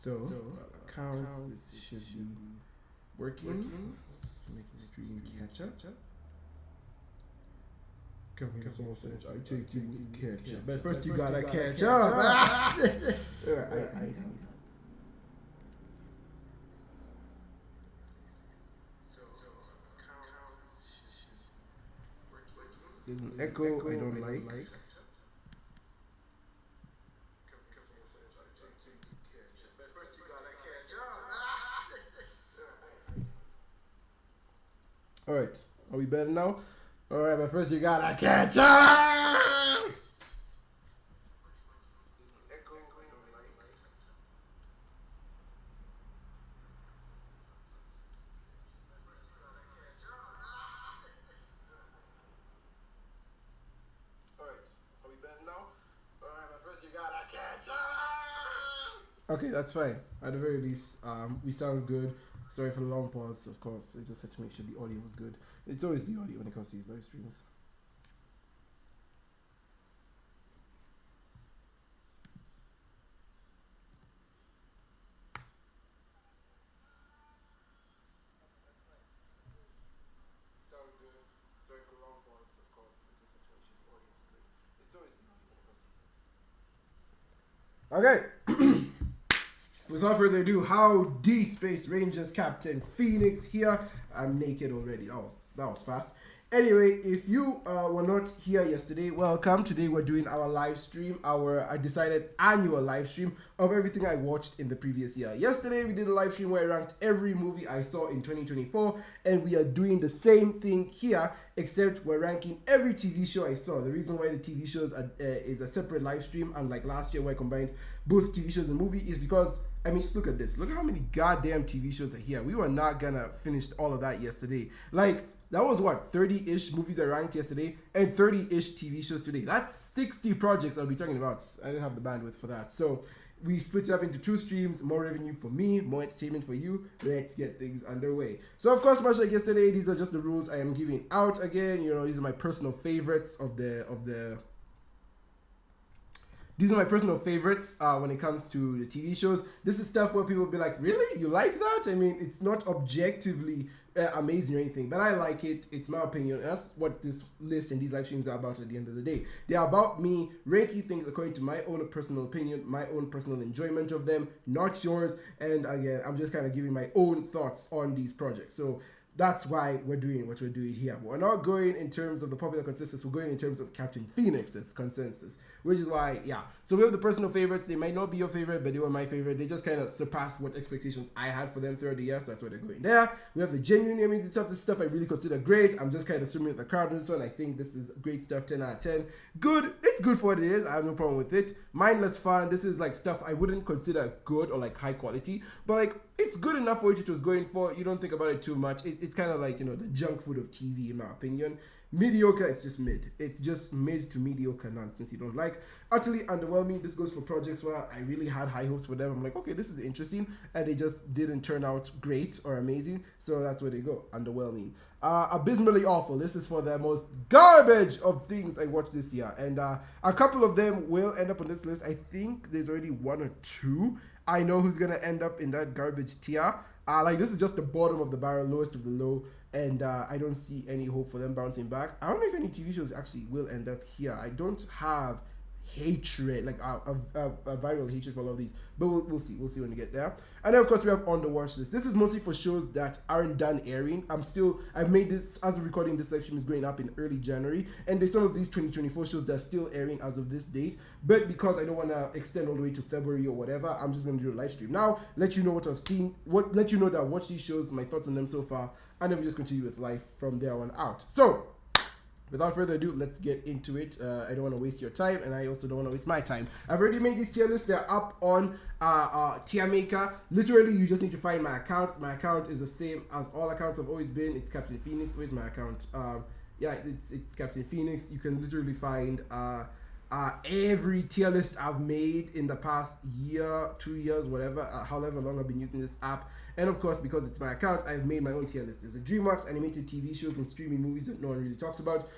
So, accounts, this should be working. Making the stream catch up. Coming to someone says, I take you with catch up. But first you gotta catch up. There's an echo I don't like. Alright, are we better now? Alright, but first you gotta catch up! Okay, that's fine. At the very least, we sound good. Sorry for the long pause, of course. I just had to make sure the audio was good. It's always the audio when it comes to these live streams. Sound good. Sorry for the long pause, of course. I just had to make sure the audio was good. It's always the audio when it comes to these. Okay. Without further ado, howdy Space Rangers, Captain Phoenix here. I'm naked already. That was fast. Anyway, if you were not here yesterday, welcome. Today we're doing our live stream, I decided annual live stream of everything I watched in the previous year. Yesterday we did a live stream where I ranked every movie I saw in 2024, and we are doing the same thing here, except we're ranking every TV show I saw. The reason why the TV shows is a separate live stream, unlike last year where I combined both TV shows and movie, is because I mean, just look at this. Look how many goddamn TV shows are here. We were not gonna finish all of that yesterday. Like, that was what, 30-ish movies I ranked yesterday and 30-ish TV shows today. That's 60 projects I'll be talking about. I didn't have the bandwidth for that. So we split it up into 2 streams, more revenue for me, more entertainment for you. Let's get things underway. So of course, much like yesterday, these are just the rules I am giving out again. You know, these are my personal favorites These are my personal favorites when it comes to the TV shows. This is stuff where people will be like, really? You like that? I mean, it's not objectively amazing or anything, but I like it. It's my opinion. That's what this list and these live streams are about at the end of the day. They are about me ranking things according to my own personal opinion, my own personal enjoyment of them, not yours. And again, I'm just kind of giving my own thoughts on these projects. So that's why we're doing what we're doing here. We're not going in terms of the popular consensus. We're going in terms of Captain Phoenix's consensus, which is why, yeah. So we have the personal favorites. They might not be your favorite, but they were my favorite. They just kind of surpassed what expectations I had for them throughout the year, so that's why they're going there. We have the genuinely amazing stuff. This stuff I really consider great. I'm just kind of swimming with the crowd on this one. I think this is great stuff, 10 out of 10. Good. It's good for what it is. I have no problem with it. Mindless fun. This is like stuff I wouldn't consider good or like high quality, but like it's good enough for what it was going for. You don't think about it too much. It's kind of like, you know, the junk food of TV, in my opinion. Mediocre, it's just mid. It's just mid to mediocre nonsense you don't like. Utterly underwhelming. This goes for projects where I really had high hopes for them. I'm like, okay, this is interesting, and they just didn't turn out great or amazing. So that's where they go. Underwhelming. Abysmally awful. This is for the most garbage of things I watched this year, and a couple of them will end up on this list. I think there's already 1 or 2. I know who's gonna end up in that garbage tier. Like, this is just the bottom of the barrel, lowest of the low, and I don't see any hope for them bouncing back. I don't know if any TV shows actually will end up here. I don't have hatred, like a viral hatred for all of these, but we'll see when we get there. And then of course we have on the watch list. This is mostly for shows that aren't done airing. I've made this, as of recording this live stream is going up in early January, and there's some of these 2024 shows that are still airing as of this date, but because I don't want to extend all the way to February or whatever, I'm just going to do a live stream now, let you know what I've seen, let you know that I watched these shows, my thoughts on them so far, and then we just continue with life from there on out. So without further ado, let's get into it. I don't want to waste your time, and I also don't want to waste my time. I've already made these tier lists. They're up on Tier Maker. Literally, you just need to find my account. My account is the same as all accounts have always been. It's Captain Phoenix. Where's my account? Yeah, it's Captain Phoenix. You can literally find every tier list I've made in the past year, 2 years, whatever, however long I've been using this app. And of course, because it's my account, I've made my own tier list. There's a Dreamworks, animated TV shows and streaming movies that no one really talks about.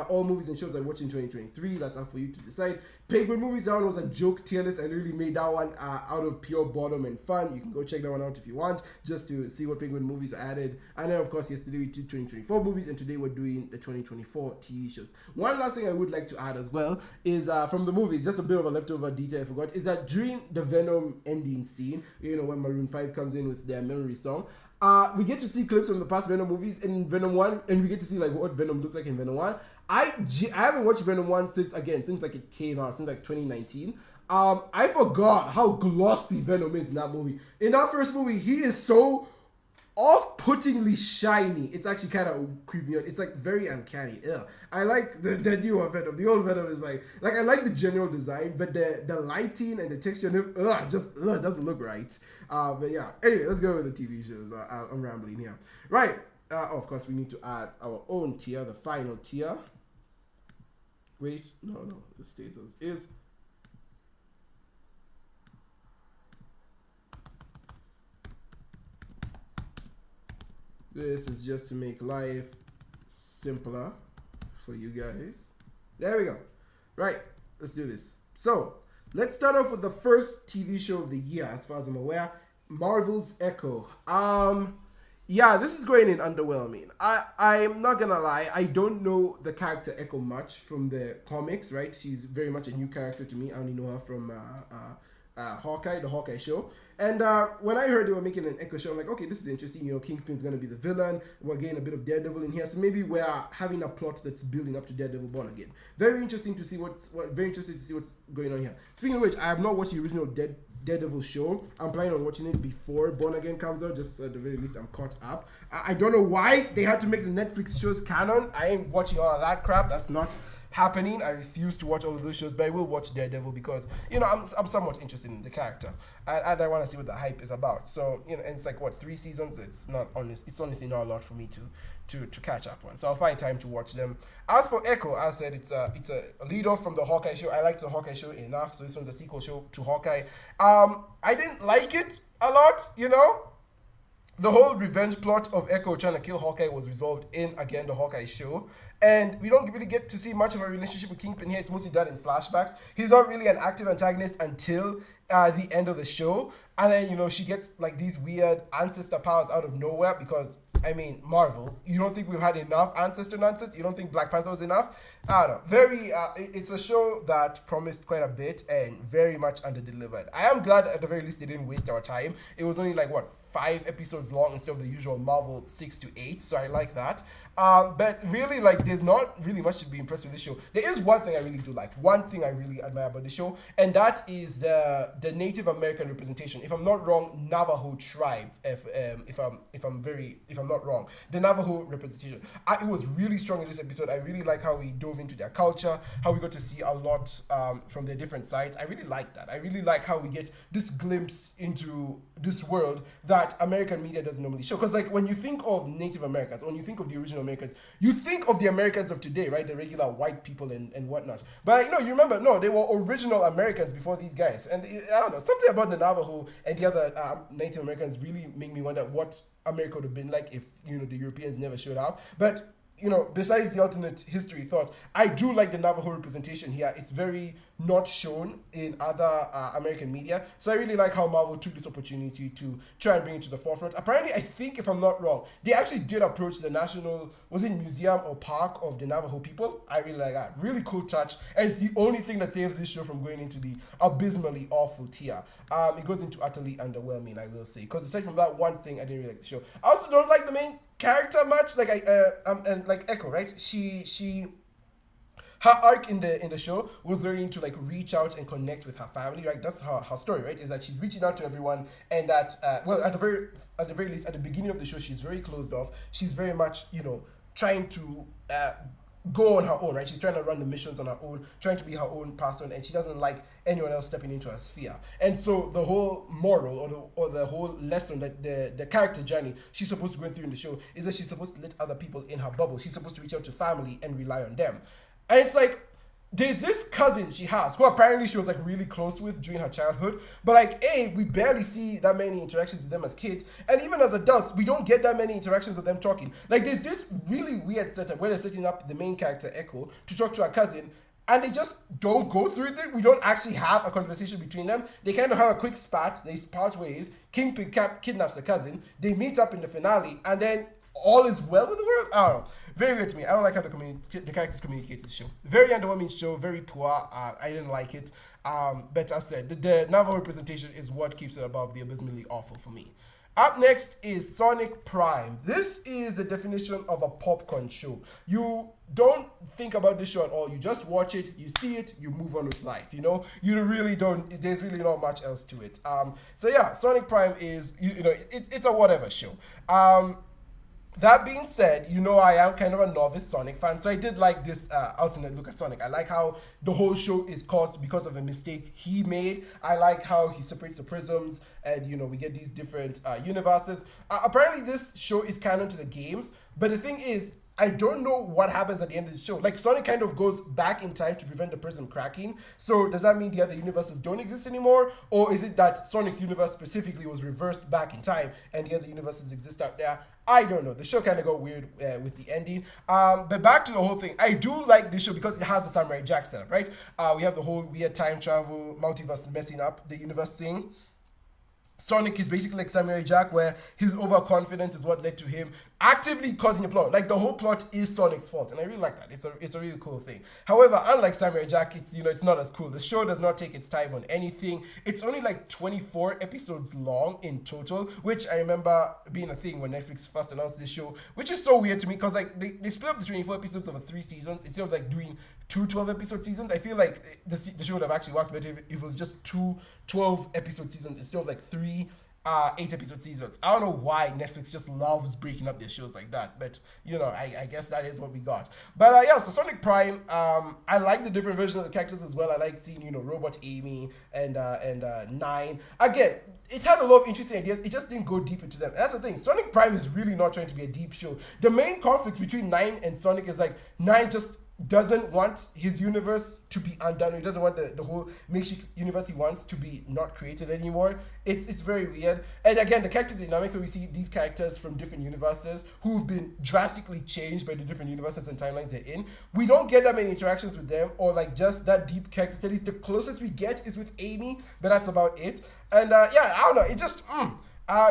All movies and shows I watched in 2023. That's up for you to decide. Penguin movies, that one was a joke tier list. I really made that one out of pure boredom and fun. You can go check that one out if you want, just to see what Penguin movies are added. And then, of course, yesterday we did 2024 movies, and today we're doing the 2024 TV shows. One last thing I would like to add as well is from the movies, just a bit of a leftover detail I forgot, is that during the Venom ending scene, when Maroon 5 comes in with their memory song, we get to see clips from the past Venom movies in Venom 1, and we get to see like what Venom looked like in Venom 1. I haven't watched Venom 1 since like it came out, since like 2019. I forgot how glossy Venom is in that movie. In that first movie, he is so off-puttingly shiny. It's actually kind of creepy. It's like very uncanny. Ugh. I like the newer Venom. The old Venom is like I like the general design, but the lighting and the texture on him, doesn't look right. But yeah. Anyway, let's go with the TV shows. I'm rambling here. Right. Of course, we need to add our own tier, the final tier. Wait, no, it stays as is. This is just to make life simpler for you guys. There we go. Right, let's do this. So, let's start off with the first TV show of the year, as far as I'm aware, Marvel's Echo. Yeah, this is going in underwhelming. I'm not gonna lie, I don't know the character Echo much from the comics, right? She's very much a new character to me. I only know her from Hawkeye, the Hawkeye show. And when I heard they were making an Echo show, I'm like, okay, this is interesting. Kingpin's gonna be the villain. We're getting a bit of Daredevil in here, so maybe we're having a plot that's building up to Daredevil Born Again. Very interesting to see what's going on here. Speaking of which, I have not watched the original Daredevil show. I'm planning on watching it before Born Again comes out, just at the very least I'm caught up. I don't know why they had to make the Netflix shows canon. I ain't watching all of that crap. That's not happening. I refuse to watch all of those shows, but I will watch Daredevil because I'm somewhat interested in the character and I want to see what the hype is about. So and it's like 3 seasons. It's honestly not a lot for me to catch up on. So I'll find time to watch them. As for Echo, as I said, it's a lead off from the Hawkeye show. I liked the Hawkeye show enough, so this one's a sequel show to Hawkeye. I didn't like it a lot, The whole revenge plot of Echo trying to kill Hawkeye was resolved in, again, the Hawkeye show. And we don't really get to see much of a relationship with Kingpin here. It's mostly done in flashbacks. He's not really an active antagonist until the end of the show. And then, she gets like these weird ancestor powers out of nowhere because, Marvel, you don't think we've had enough ancestor nonsense? You don't think Black Panther was enough? I don't know. It's a show that promised quite a bit and very much under-delivered. I am glad at the very least they didn't waste our time. It was only 5 episodes long instead of the usual Marvel 6 to 8, so I like that. But really, there's not really much to be impressed with this show. There is one thing I really do like, one thing I really admire about the show, and that is the Native American representation. If I'm not wrong, Navajo tribe. If I'm not wrong, the Navajo representation. It was really strong in this episode. I really like how we dove into their culture, how we got to see a lot from their different sides. I really like that. I really like how we get this glimpse into this world that American media doesn't normally show. Because when you think of Native Americans, when you think of the original Americans, you think of the Americans of today, right? The regular white people and whatnot. But you remember, no, they were original Americans before these guys. And I don't know, something about the Navajo and the other Native Americans really make me wonder what America would have been like if, the Europeans never showed up. But besides the alternate history thoughts, I do like the Navajo representation here. It's very not shown in other American media. So I really like how Marvel took this opportunity to try and bring it to the forefront. Apparently, I think, if I'm not wrong, they actually did approach the national, museum or park of the Navajo people. I really like that. Really cool touch. And it's the only thing that saves this show from going into the abysmally awful tier. It goes into utterly underwhelming, I will say. Because aside from that one thing, I didn't really like the show. I also don't like the main character much, like Echo, right? Her arc in the show was learning to reach out and connect with her family, right? That's her story, right? Is that she's reaching out to everyone, and that at the very least at the beginning of the show, she's very closed off. She's very much trying to go on her own, right? She's trying to run the missions on her own, trying to be her own person, and she doesn't like anyone else stepping into her sphere. And so the whole moral or the whole lesson that the character journey she's supposed to go through in the show is that she's supposed to let other people in her bubble. She's supposed to reach out to family and rely on them. And it's there's this cousin she has who apparently she was like really close with during her childhood, but like we barely see that many interactions with them as kids, and even as adults we don't get that many interactions with them talking. Like there's this really weird setup where they're setting up the main character Echo to talk to her cousin, and they just don't go through it. We don't actually have a conversation between them. They kind of have a quick spat, they part ways, Kingpin kidnaps the cousin, they meet up in the finale, and then all is well with the world. I don't know. Very weird to me. I don't like how the characters communicate this show. Very underwhelming show. Very poor. I didn't like it. But as I said, the Navajo representation is what keeps it above the abysmally awful for me. Up next is Sonic Prime. This is the definition of a popcorn show. You don't think about this show at all. You just watch it, you see it, you move on with life. You know, you really don't. There's really not much else to it. So yeah, Sonic Prime is it's a whatever show. That being said, I am kind of a novice Sonic fan, so I did like this alternate look at Sonic. I like how the whole show is caused because of a mistake he made. I like how he separates the prisms, and we get these different universes. Apparently, this show is canon to the games, but the thing is, I don't know what happens at the end of the show. Like, Sonic kind of goes back in time to prevent the prism cracking. So does that mean the other universes don't exist anymore? Or is it that Sonic's universe specifically was reversed back in time and the other universes exist out there? I don't know. The show kind of got weird with the ending. But back to the whole thing. I do like this show because it has the Samurai Jack setup, right? We have the whole weird time travel, multiverse messing up the universe thing. Sonic is basically like Samurai Jack, where his overconfidence is what led to him actively causing a plot. Like, the whole plot is Sonic's fault, and I really like that. It's a really cool thing. However, unlike Samurai Jack, it's not as cool. The show does not take its time on anything. It's only like 24 episodes long in total, which I remember being a thing when Netflix first announced this show, which is so weird to me because like they split up the 24 episodes over 3 seasons instead of like doing 2 12-episode seasons. I feel like the show would have actually worked better if it was just 2 12-episode seasons instead of like 3 8-episode seasons. I don't know why Netflix just loves breaking up their shows like that, but I guess that is what we got. But yeah, so Sonic Prime, I like the different versions of the characters as well. I like seeing Robot Amy and Nine. Again, it had a lot of interesting ideas. It just didn't go deep into them. And that's the thing. Sonic Prime is really not trying to be a deep show. The main conflict between Nine and Sonic is like Nine just doesn't want his universe to be undone. He doesn't want the whole makeshift universe he wants to be not created anymore. It's very weird. And again, the character dynamics, where we see these characters from different universes who've been drastically changed by the different universes and timelines they're in. We don't get that many interactions with them or like just that deep character studies. The closest we get is with Amy, but that's about it. And yeah, I don't know. It just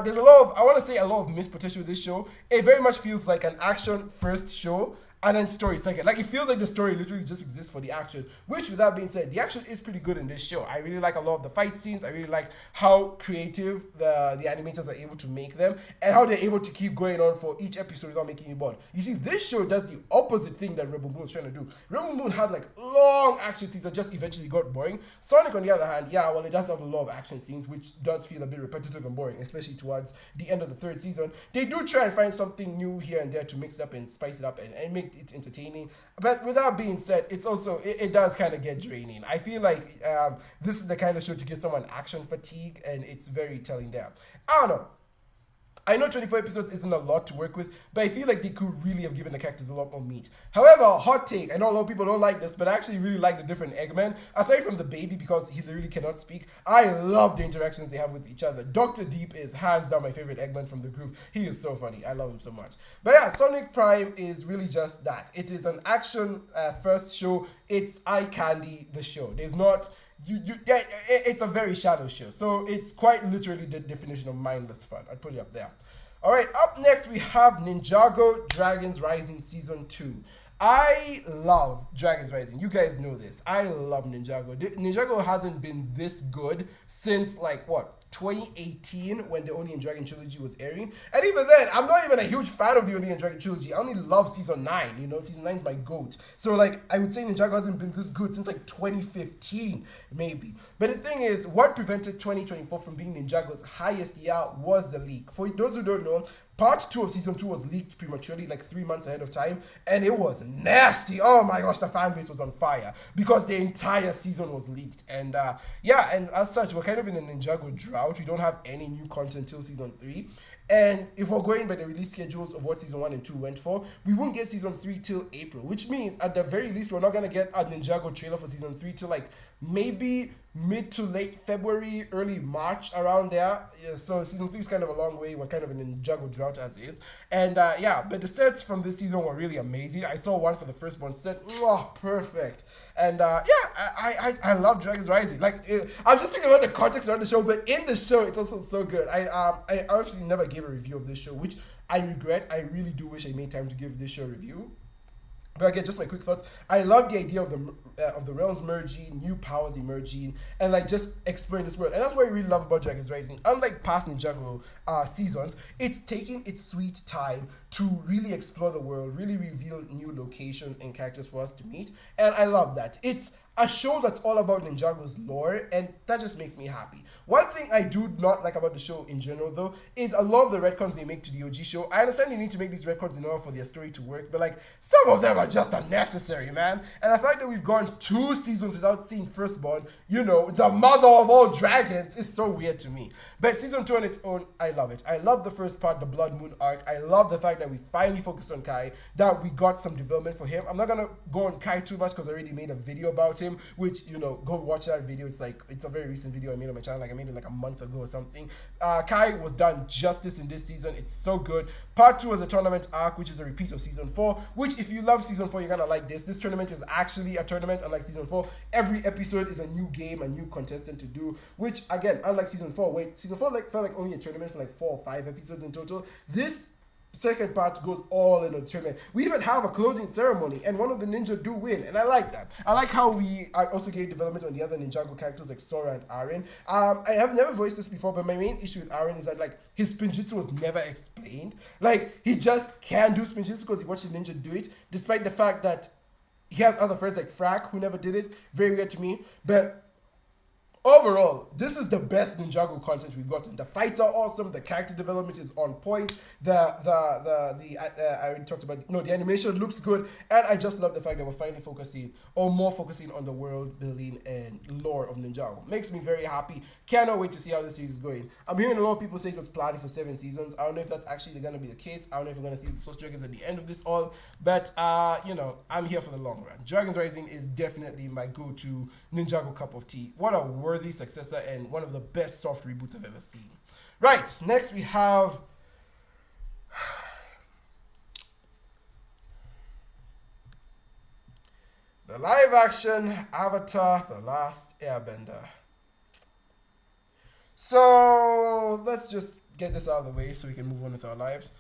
there's a lot of missed potential with this show. It very much feels like an action first show and then story second. Like, it feels like the story literally just exists for the action, which, with that being said, the action is pretty good in this show. I really like a lot of the fight scenes. I really like how creative the animators are able to make them and how they're able to keep going on for each episode without making you bored. You see, this show does the opposite thing that Rebel Moon was trying to do. Rebel Moon had like long action scenes that just eventually got boring. Sonic, on the other hand, yeah, well, it does have a lot of action scenes, which does feel a bit repetitive and boring, especially towards the end of the 3rd season. They do try and find something new here and there to mix it up and spice it up and make it entertaining. But with that being said, it's also, it does kind of get draining. I feel like this is the kind of show to give someone action fatigue, and it's very telling there. I don't know. I know 24 episodes isn't a lot to work with, but I feel like they could really have given the characters a lot more meat. However, hot take, I know a lot of people don't like this, but I actually really like the different Eggmen. Aside from the baby, because he literally cannot speak, I love the interactions they have with each other. Dr. Deep is hands down my favorite Eggman from the group. He is so funny. I love him so much. But yeah, Sonic Prime is really just that. It is an action first show. It's eye candy, the show. There's not... it's a very shallow show, so it's quite literally the definition of mindless fun. I'd put it up there. All right, up next we have Ninjago Dragons Rising Season 2. I love Dragons Rising. You guys know this. I love Ninjago. Ninjago hasn't been this good since, like, what, 2018, when the Oni and Dragon trilogy was airing. And even then, I'm not even a huge fan of the Oni and Dragon trilogy. I only love Season 9, Season 9 is my GOAT. So, like, I would say Ninjago hasn't been this good since, like, 2015, maybe. But the thing is, what prevented 2024 from being Ninjago's highest year was the leak. For those who don't know, Part 2 of Season 2 was leaked prematurely, like 3 months ahead of time, and it was nasty. Oh my gosh, the fan base was on fire because the entire season was leaked. And yeah, and as such, we're kind of in a Ninjago drought. We don't have any new content till Season 3. And if we're going by the release schedules of what season 1 and 2 went for, we won't get season 3 till April, which means at the very least we're not gonna get a Ninjago trailer for season 3 till like maybe mid to late February, early March, around there. Yeah, so season 3 is kind of a long way. We're kind of in a Ninjago drought as is. And yeah, but the sets from this season were really amazing. I saw one for the firstborn set. Mwah, perfect. And yeah, I love Dragons Rising. Like, I'm just thinking about the context around the show, but in the show, it's also so good. I obviously never gave a review of this show, which I regret. I really do wish I made time to give this show a review. But again, just my quick thoughts. I love the idea of the realms merging, new powers emerging, and like just exploring this world. And that's what I really love about Dragons Rising. Unlike past Ninjago seasons, it's taking its sweet time to really explore the world, really reveal new locations and characters for us to meet. And I love that. It's a show that's all about Ninjago's lore, and that just makes me happy. One thing I do not like about the show in general, though, is a lot of the retcons they make to the OG show. I understand you need to make these retcons in order for their story to work, but like, some of them are just unnecessary, man. And the fact that we've gone 2 seasons without seeing Firstborn, you know, the mother of all dragons, is so weird to me. But season 2 on its own, I love it. I love the first part, the Blood Moon arc. I love the fact that we finally focused on Kai, that we got some development for him. I'm not gonna go on Kai too much because I already made a video about him, which, you know, go watch that video. It's like, it's a very recent video I made on my channel. Like, I made it like a month ago or something. Kai was done justice in this season. It's so good. Part 2 is a tournament arc, which is a repeat of season 4, which if you love season 4, you're gonna like this. This tournament is actually a tournament, unlike season 4. Every episode is a new game, a new contestant to do, which again, unlike season 4, wait, season 4 like felt like only a tournament for like 4 or 5 episodes in total. This second part goes all in a tournament. We even have a closing ceremony, and one of the ninja do win, and I like that. I like how we also gave development on the other Ninjago characters like Sora and Aaron. I have never voiced this before, but my main issue with Aaron is that like his spinjitzu was never explained. Like, he just can do spinjitzu because he watched the ninja do it, despite the fact that he has other friends like Frack who never did it. Very weird to me, but overall, this is the best Ninjago content we've gotten. The fights are awesome. The character development is on point. I already talked about, no, the animation looks good. And I just love the fact that we're finally focusing, or more focusing, on the world building and lore of Ninjago. Makes me very happy. Cannot wait to see how this series is going. I'm hearing a lot of people say it was planned for 7 seasons. I don't know if that's actually going to be the case. I don't know if we're going to see the Source Dragons at the end of this all. But, you know, I'm here for the long run. Dragons Rising is definitely my go-to Ninjago cup of tea. What a worthy successor and one of the best soft reboots I've ever seen. Right, next we have the live action Avatar: The Last Airbender. So let's just get this out of the way so we can move on with our lives.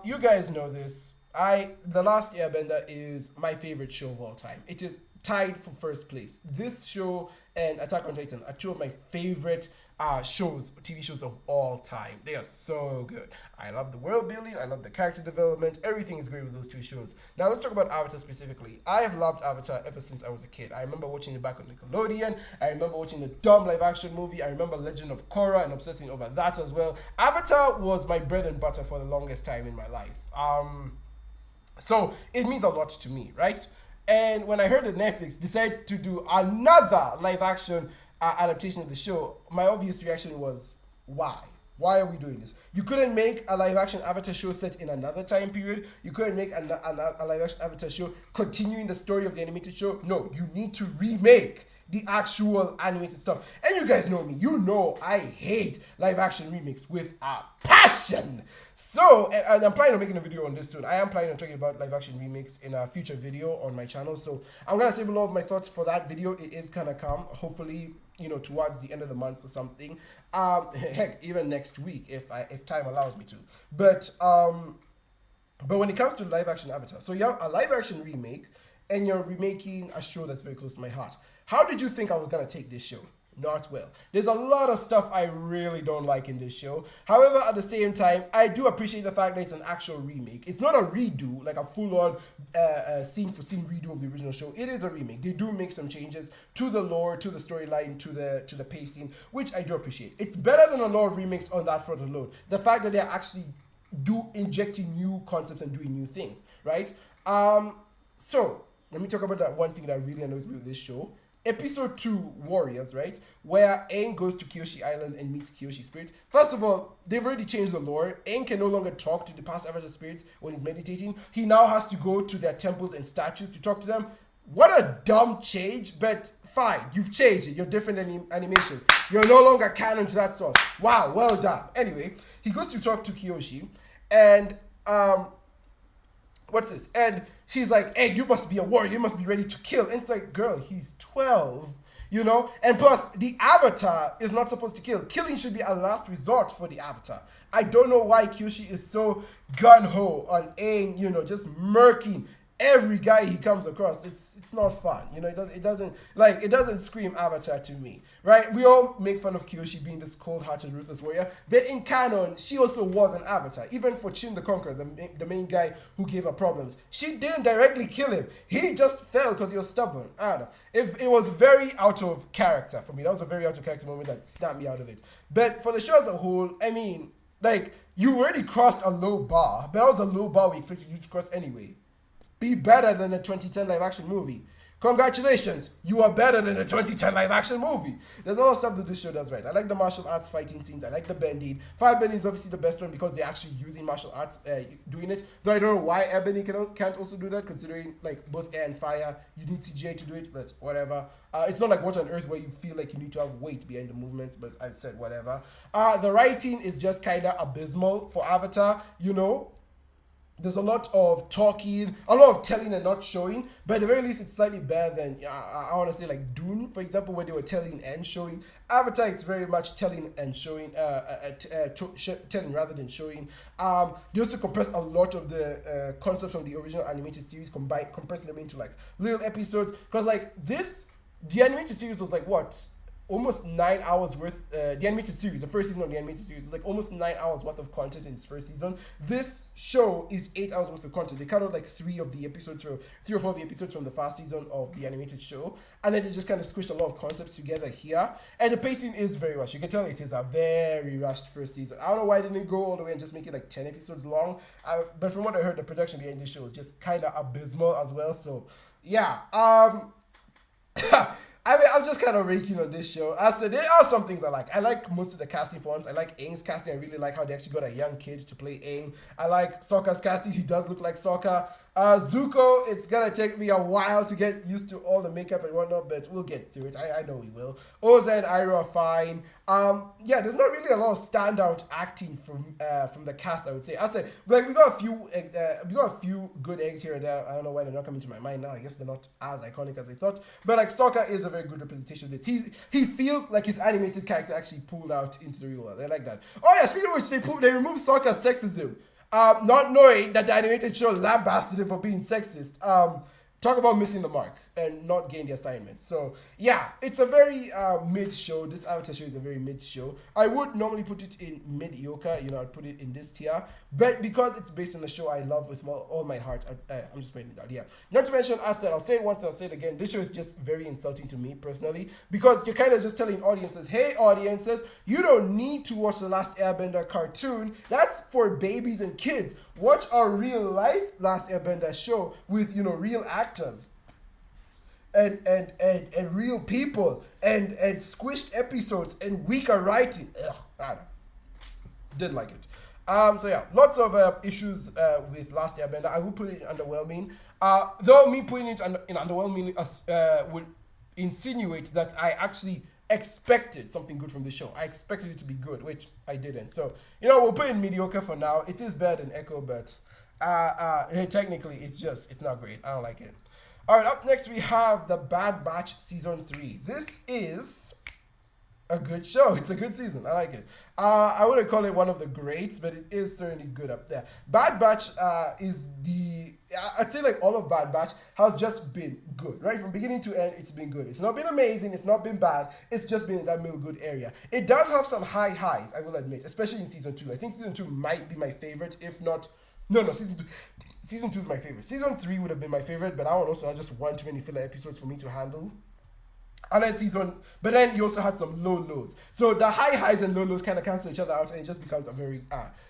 You guys know this. The Last Airbender is my favorite show of all time. It is tied for first place. This show and Attack on Titan are 2 of my favorite TV shows of all time. They are so good. I love the world building. I love the character development. Everything is great with those 2 shows. Now let's talk about Avatar specifically. I have loved Avatar ever since I was a kid. I remember watching it back on Nickelodeon. I remember watching the dumb live action movie. I remember Legend of Korra and obsessing over that as well. Avatar was my bread and butter for the longest time in my life. So it means a lot to me, right? And when I heard that Netflix decided to do another live action adaptation of the show, my obvious reaction was, why? Why are we doing this? You couldn't make a live action Avatar show set in another time period. You couldn't make a live action Avatar show continuing the story of the animated show. No, you need to remake the actual animated stuff. And you guys know me. You know I hate live action remakes with a passion. So, and I'm planning on making a video on this soon. I am planning on talking about live action remakes in a future video on my channel. So I'm going to save a lot of my thoughts for that video. It is going to come, hopefully, you know, towards the end of the month or something. Heck, even next week if time allows me to. But when it comes to live action Avatar, so you have a live action remake and you're remaking a show that's very close to my heart. How did you think I was going to take this show? Not well. There's a lot of stuff I really don't like in this show. However, at the same time, I do appreciate the fact that it's an actual remake. It's not a redo, like a full-on scene-for-scene redo of the original show. It is a remake. They do make some changes to the lore, to the storyline, to the pacing, which I do appreciate. It's better than a lot of remakes on that front alone. The fact that they're actually injecting new concepts and doing new things, right? So let me talk about that one thing that really annoys me with this show. episode 2 Warriors, right? Where Aang goes to Kyoshi Island and meets Kyoshi spirits. First of all, they've already changed the lore. Aang can no longer talk to the past avatar spirits when he's meditating. He now has to go to their temples and statues to talk to them. What a dumb change, but fine. You've changed it. You're different in animation. You're no longer canon to that source. Wow, well done. Anyway, he goes to talk to Kyoshi and what's this? And she's like, hey, you must be a warrior. You must be ready to kill. And it's like, girl, he's 12, you know? And plus, the avatar is not supposed to kill. Killing should be a last resort for the avatar. I don't know why Kyoshi is so gun-ho on Aang, you know, just murking every guy he comes across. It's not fun, you know. It doesn't scream Avatar to me, right? We all make fun of Kyoshi being this cold-hearted, ruthless warrior, but in canon, she also was an Avatar. Even for Chin the Conqueror, the main guy who gave her problems, she didn't directly kill him. He just fell because he was stubborn. I don't know. It was very out of character for me. That was a very out of character moment that snapped me out of it. But for the show as a whole, I mean, like, you already crossed a low bar, but that was a low bar we expected you to cross anyway. Be better than a 2010 live action movie. Congratulations, you are better than a 2010 live action movie. There's a lot of stuff that this show does right. I like the martial arts fighting scenes. I like the bending. Fire bending is obviously the best one because they're actually using martial arts doing it. Though I don't know why airbending can't also do that, considering like both air and fire, you need CGI to do it, but whatever. It's not like Water on Earth where you feel like you need to have weight behind the movements, but I said whatever. The writing is just kind of abysmal for Avatar, you know. There's a lot of talking, a lot of telling and not showing, but at the very least it's slightly better than, I want to say like Dune, for example, where they were telling and showing. Avatar, it's very much telling and showing, telling rather than showing. They also compress a lot of the concepts from the original animated series, compressing them into like little episodes, because like the animated series was like what? Almost 9 hours worth, the animated series, the first season of the animated series is like almost 9 hours worth of content in its first season. This show is 8 hours worth of content. They cut out like 3 or 4 of the episodes from the first season of the animated show, and then they just kind of squished a lot of concepts together here. And the pacing is very rushed. You can tell it is a very rushed first season. I don't know why they didn't go all the way and just make it like 10 episodes long, but from what I heard, the production behind this show is just kind of abysmal as well. So yeah, I mean, I'm just kind of raking on this show. As I said, there are some things I like. I like most of the casting for once. I like Aang's casting. I really like how they actually got a young kid to play Aang. I like Sokka's casting. He does look like Sokka. Zuko, it's gonna take me a while to get used to all the makeup and whatnot, but we'll get through it. I know we will. Oza and Iroh are fine. Yeah, there's not really a lot of standout acting from the cast, I would say. I said, like, we got a few good eggs here and there. I don't know why they're not coming to my mind now. I guess they're not as iconic as I thought. But like, Sokka is a very good representation of this. He feels like his animated character actually pulled out into the real world. I like that. Oh yeah, speaking of which, they removed Sokka's sexism. Not knowing that the animated show lambasted him for being sexist. Talk about missing the mark and not getting the assignment. So yeah, it's a very mid show. This Avatar show is a very mid show. I would normally put it in mediocre. You know, I'd put it in this tier. But because it's based on a show I love with all my heart, I'm just putting it out. Yeah. Not to mention, I said, I'll say it once, I'll say it again. This show is just very insulting to me personally because you're kind of just telling audiences, hey audiences, you don't need to watch the Last Airbender cartoon. That's for babies and kids. Watch our real life Last Airbender show with, you know, real actors. And real people and squished episodes and weaker writing. Ugh, I don't know. Didn't like it. So yeah, lots of issues with Last Airbender. I would put it in underwhelming. Though me putting it in underwhelming would insinuate that I actually expected something good from the show. I expected it to be good, which I didn't. So, you know, we'll put it in mediocre for now. It is better than Echo, but technically it's not great. I don't like it. All right, up next we have The Bad Batch Season 3. This is a good show. It's a good season. I like it. I wouldn't call it one of the greats, but it is certainly good up there. Bad Batch I'd say like all of Bad Batch has just been good, right? From beginning to end, it's been good. It's not been amazing. It's not been bad. It's just been in that middle good area. It does have some high highs, I will admit, especially in Season 2. I think Season 2 might be my favorite, if not... No, Season 2 is my favorite. Season 3 would have been my favorite, but I don't know, so I just want too many filler episodes for me to handle. And then but then you also had some low lows. So the high highs and low lows kind of cancel each other out, and it just becomes a very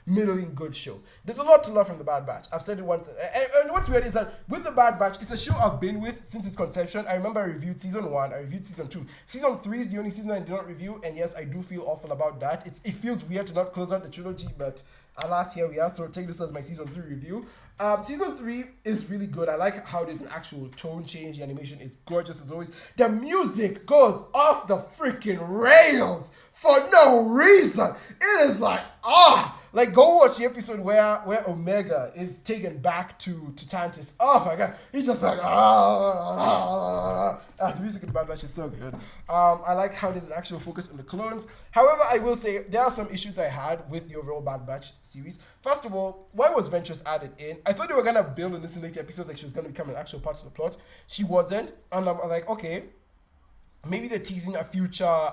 middling good show. There's a lot to love from The Bad Batch. I've said it once. And what's weird is that with The Bad Batch, it's a show I've been with since its conception. I remember I reviewed season 1, I reviewed season 2. Season 3 is the only season I did not review, and yes, I do feel awful about that. It feels weird to not close out the trilogy, but alas, here we are. So take this as my season 3 review. Season 3 is really good. I like how there's an actual tone change. The animation is gorgeous as always. The music goes off the freaking rails for no reason. It is like, go watch the episode where Omega is taken back to Tantis. Oh my god, he's just like, the music in The Bad Batch is so good. I like how there's an actual focus on the clones. However, I will say there are some issues I had with the overall Bad Batch series. First of all, why was Ventress added in? I thought they were gonna build on this in later episodes, like she was gonna become an actual part of the plot. She wasn't, and I'm like, okay, maybe they're teasing a future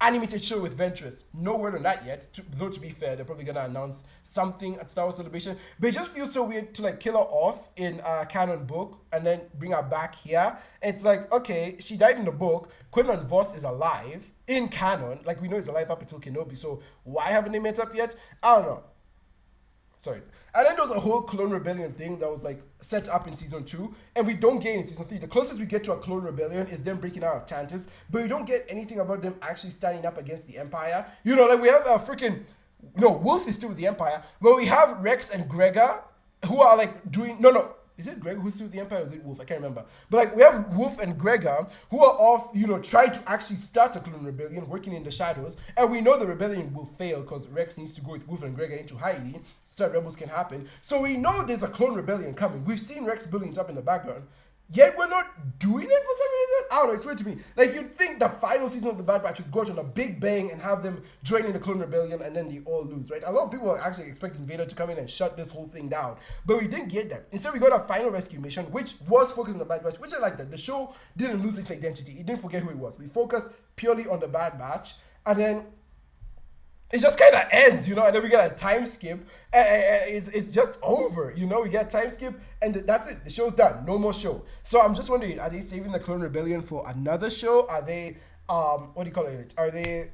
animated show with Ventress. No word on that yet. Though to be fair, they're probably gonna announce something at Star Wars Celebration. But it just feels so weird to like kill her off in a canon book and then bring her back here. And it's like, okay, she died in the book. Quinlan Voss is alive in canon. Like we know he's alive up until Kenobi. So why haven't they met up yet? I don't know. Sorry. And then there was a whole clone rebellion thing that was like set up in season 2, and we don't get in season 3. The closest we get to a clone rebellion is them breaking out of Tantis, but we don't get anything about them actually standing up against the Empire. You know, like we have a freaking, Wolf is still with the Empire, but we have Rex and Gregor who are like doing, is it Gregor who's still with the Empire or is it Wolf? I can't remember. But like we have Wolf and Gregor who are off, trying to actually start a clone rebellion, working in the shadows. And we know the rebellion will fail because Rex needs to go with Wolf and Gregor into hiding so that rebels can happen. So we know there's a clone rebellion coming. We've seen Rex building it up in the background. Yet we're not doing it for some reason. I don't know, it's weird to me. Like you'd think the final season of The Bad Batch would go out on a big bang and have them join in the clone rebellion and then they all lose, right? A lot of people are actually expecting Vader to come in and shut this whole thing down. But we didn't get that. Instead we got a final rescue mission which was focused on The Bad Batch, which I like that. The show didn't lose its identity. It didn't forget who it was. We focused purely on The Bad Batch and then it just kind of ends, and then we get a time skip, and it's just over, we get a time skip, and that's it. The show's done. No more show. So I'm just wondering, are they saving the Clone Rebellion for another show? Are they, what do you call it? Are they,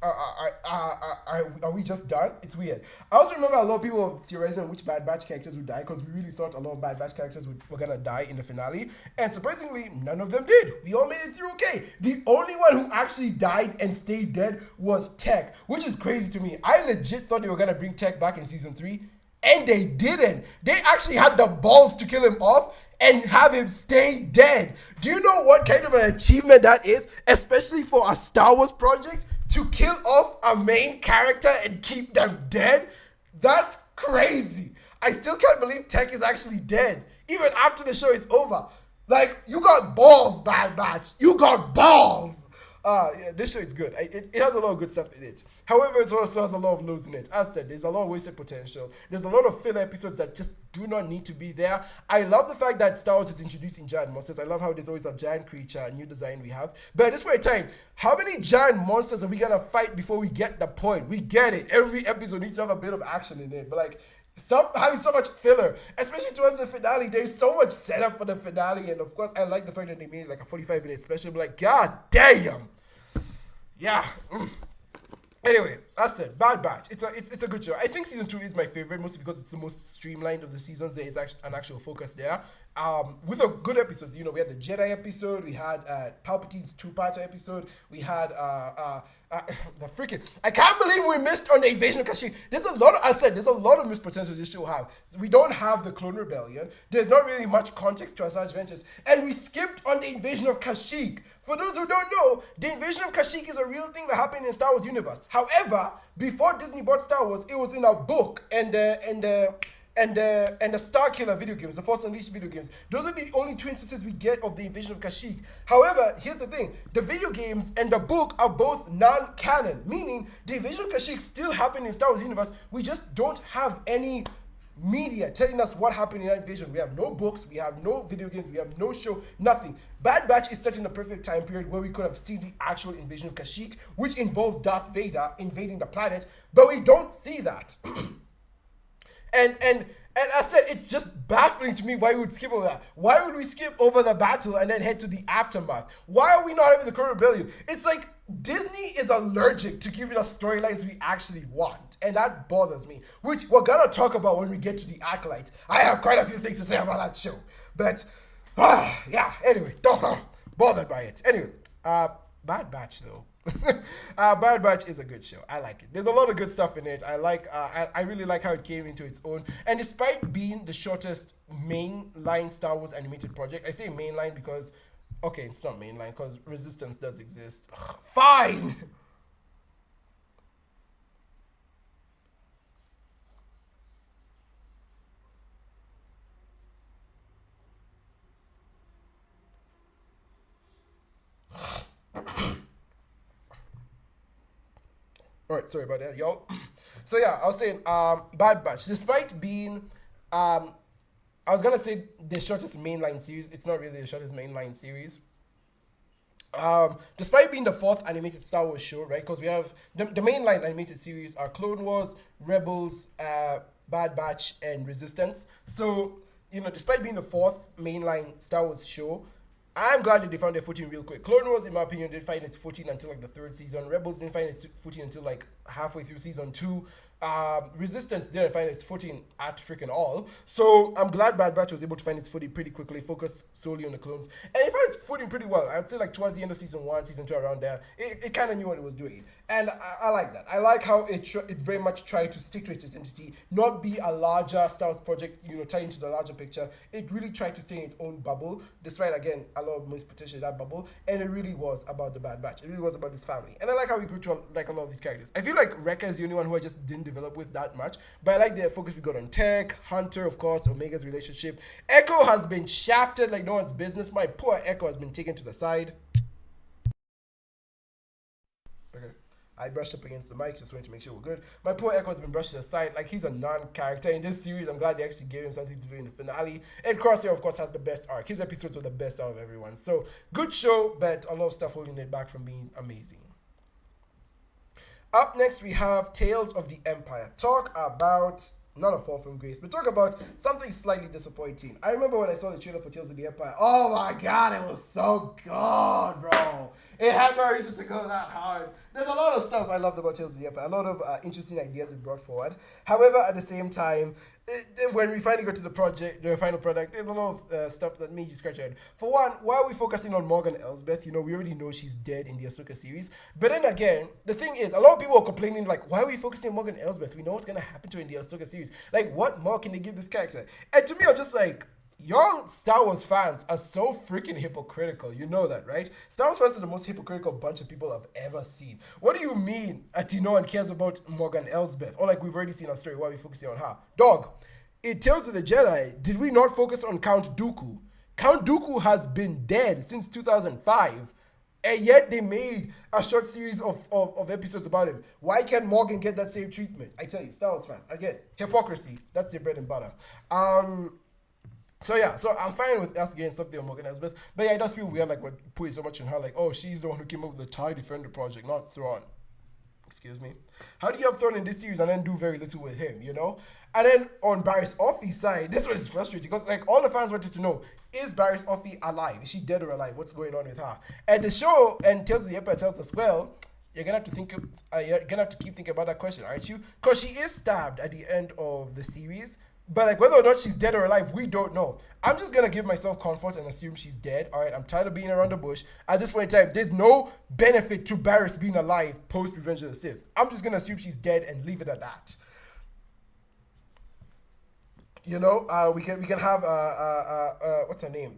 are we just done? It's weird. I also remember a lot of people theorizing which Bad Batch characters would die because we really thought a lot of Bad Batch characters were gonna die in the finale, and surprisingly, none of them did. We all made it through okay. The only one who actually died and stayed dead was Tech, which is crazy to me. I legit thought they were gonna bring Tech back in season 3, and they didn't. They actually had the balls to kill him off and have him stay dead. Do you know what kind of an achievement that is, especially for a Star Wars project? To kill off a main character and keep them dead? That's crazy. I still can't believe Tech is actually dead, even after the show is over. Like, you got balls, Bad Batch. You got balls. Yeah, this show is good. It has a lot of good stuff in it. However, it also has a lot of lows in it. As said, there's a lot of wasted potential. There's a lot of filler episodes that just do not need to be there. I love the fact that Star Wars is introducing giant monsters. I love how there's always a giant creature, a new design we have. But at this point in time, how many giant monsters are we gonna fight before we get the point? We get it. Every episode needs to have a bit of action in it. But like, having so much filler, especially towards the finale. There's so much setup for the finale. And of course, I like the fact that they made it like a 45-minute special. But like, god damn. Yeah. Anyway, that's it. Bad Batch. It's a good show. I think season 2 is my favorite, mostly because it's the most streamlined of the seasons. There is an actual focus there. With a good episodes. We had the Jedi episode. We had Palpatine's 2-parter episode. We had the freaking. I can't believe we missed on the invasion of Kashyyyk. There's a lot of missed potential this show have. So we don't have the Clone Rebellion. There's not really much context to Asajj Ventress, and we skipped on the invasion of Kashyyyk. For those who don't know, the invasion of Kashyyyk is a real thing that happened in Star Wars universe. However, before Disney bought Star Wars, it was in a book and the Starkiller video games, the Force Unleashed video games. Those are the only two instances we get of the invasion of Kashyyyk. However, here's the thing. The video games and the book are both non-canon, meaning the invasion of Kashyyyk still happened in Star Wars universe. We just don't have any media telling us what happened in that invasion. We have no books, we have no video games, we have no show, nothing. Bad Batch is set in the perfect time period where we could have seen the actual invasion of Kashyyyk, which involves Darth Vader invading the planet, but we don't see that. And I said, it's just baffling to me why we would skip over that. Why would we skip over the battle and then head to the aftermath? Why are we not having the Crow Rebellion? It's like Disney is allergic to giving us storylines we actually want. And that bothers me, which we're going to talk about when we get to the Acolyte. I have quite a few things to say about that show. But, yeah, anyway, bothered by it. Anyway, Bad Batch, though. Bad Batch is a good show. I like it. There's a lot of good stuff in it. I really like how it came into its own. And despite being the shortest mainline Star Wars animated project, I say mainline because, okay, it's not mainline because Resistance does exist. Ugh, fine. All right, sorry about that, y'all. So yeah, I was saying, Bad Batch, despite being, I was gonna say the shortest mainline series. It's not really the shortest mainline series. Despite being the fourth animated Star Wars show, right? Because we have the mainline animated series are Clone Wars, Rebels, Bad Batch, and Resistance. So despite being the fourth mainline Star Wars show, I'm glad that they found their footing real quick. Clone Wars, in my opinion, didn't find its footing until like the third season. Rebels didn't find its footing until like halfway through season 2. Resistance didn't find its footing at freaking all. So I'm glad Bad Batch was able to find its footing pretty quickly, focus solely on the clones. And it found its footing pretty well. I'd say like towards the end of season 1, season 2, around there, it kind of knew what it was doing. And I like that. I like how it very much tried to stick to its identity, not be a larger Star Wars project, tie into the larger picture. It really tried to stay in its own bubble, despite, again, a lot of missed potential in that bubble. And it really was about the Bad Batch. It really was about this family. And I like how we grew to like a lot of these characters. I feel like Rekka is the only one who I just didn't develop with that much, but I like the focus we got on Tech, Hunter, of course, Omega's relationship. Echo has been shafted like no one's business. My poor Echo has been taken to the side. Okay, I brushed up against the mic, just wanted to make sure we're good. My poor Echo has been brushed to the side like he's a non-character in this series. I'm glad they actually gave him something to do in the finale. And Crosshair, of course, has the best arc. His episodes were the best out of everyone. So, good show, but a lot of stuff holding it back from being amazing. Up next, we have Tales of the Empire. Talk about, not a fall from grace, but talk about something slightly disappointing. I remember when I saw the trailer for Tales of the Empire. Oh my god, it was so good, bro. It had no reason to go that hard. There's a lot of stuff I loved about Tales of the Empire. A lot of interesting ideas it brought forward. However, at the same time, when we finally got to the final product, there's a lot of stuff that made you scratch your head. For one, why are we focusing on Morgan Elsbeth? We already know she's dead in the Ahsoka series. But then again, the thing is, a lot of people are complaining, like, why are we focusing on Morgan Elsbeth? We know what's going to happen to her in the Ahsoka series. Like, what more can they give this character? And to me, I'm just like, y'all Star Wars fans are so freaking hypocritical. You know that, right? Star Wars fans are the most hypocritical bunch of people I've ever seen. What do you mean no one cares about Morgan Elsbeth? Or like we've already seen a story, why are we focusing on her? Dog, in Tales of the Jedi, did we not focus on Count Dooku? Count Dooku has been dead since 2005. And yet they made a short series of episodes about him. Why can't Morgan get that same treatment? I tell you, Star Wars fans, again, hypocrisy. That's their bread and butter. So I'm fine with us getting something on Morgan Elsbeth, but yeah, it does feel weird, like we're putting so much on her, like, oh, she's the one who came up with the TIE Defender project, not Thrawn. Excuse me. How do you have Thrawn in this series and then do very little with him, And then on Barriss Offee's side, this one is frustrating because like all the fans wanted to know, is Barriss Offee alive? Is she dead or alive? What's going on with her? And the show and Tales of the Empire tells us, well, you're gonna have to keep thinking about that question, aren't you? Because she is stabbed at the end of the series. But like whether or not she's dead or alive, we don't know. I'm just gonna give myself comfort and assume she's dead. All right, I'm tired of being around the bush. At this point in time, there's no benefit to Barriss being alive post Revenge of the Sith. I'm just gonna assume she's dead and leave it at that. We can have what's her name?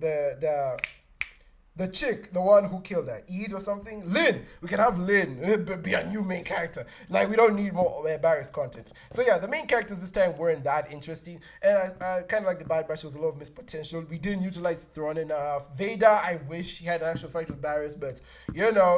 The chick, the one who killed her, Eid or something? Lynn! We can have Lynn be a new main character. Like, we don't need more Barriss content. So yeah, the main characters this time weren't that interesting. And I kind of like the Bad Batch. There was a lot of missed potential. We didn't utilize Thrawn enough. Vader, I wish he had an actual fight with Barriss, but,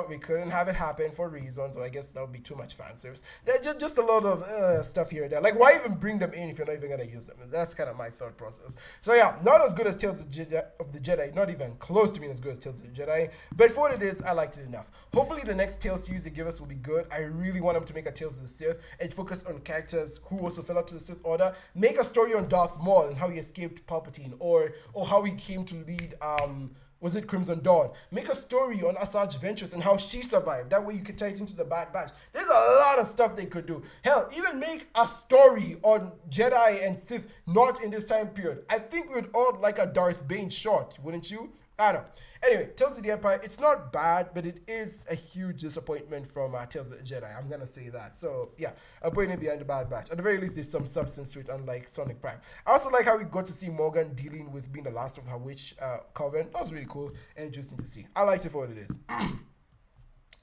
we couldn't have it happen for reasons. So I guess that would be too much fan service. There's just a lot of stuff here and there. Like, why even bring them in if you're not even going to use them? That's kind of my thought process. So yeah, not as good as Tales of the Jedi. Not even close to being as good as Tales Tales of the Jedi. But for what it is, I liked it enough. Hopefully the next Tales series they give us will be good. I really want them to make a Tales of the Sith and focus on characters who also fell out to the Sith Order. Make a story on Darth Maul and how he escaped Palpatine, or how he came to lead was it Crimson Dawn? Make a story on Asajj Ventress and how she survived. That way you can tie it into the Bad Batch. There's a lot of stuff they could do. Hell, even make a story on Jedi and Sith not in this time period. I think we'd all like a Darth Bane short, wouldn't you? I don't know. Anyway, Tales of the Empire, it's not bad, but it is a huge disappointment from Tales of the Jedi. I'm going to say that. So, yeah, I'm putting it behind the Bad Batch. At the very least, there's some substance to it, unlike Sonic Prime. I also like how we got to see Morgan dealing with being the last of her witch coven. That was really cool and interesting to see. I liked it for what it is.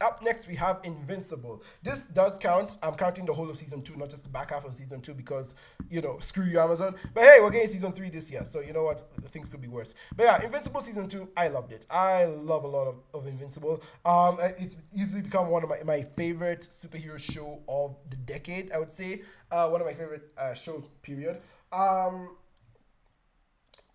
Up next, we have Invincible. This does count. I'm counting the whole of Season 2, not just the back half of Season 2 because, screw you, Amazon. But hey, we're getting Season 3 this year, so you know what? Things could be worse. But yeah, Invincible Season 2, I loved it. I love a lot of Invincible. It's easily become one of my favorite superhero show of the decade, I would say. One of my favorite shows, period.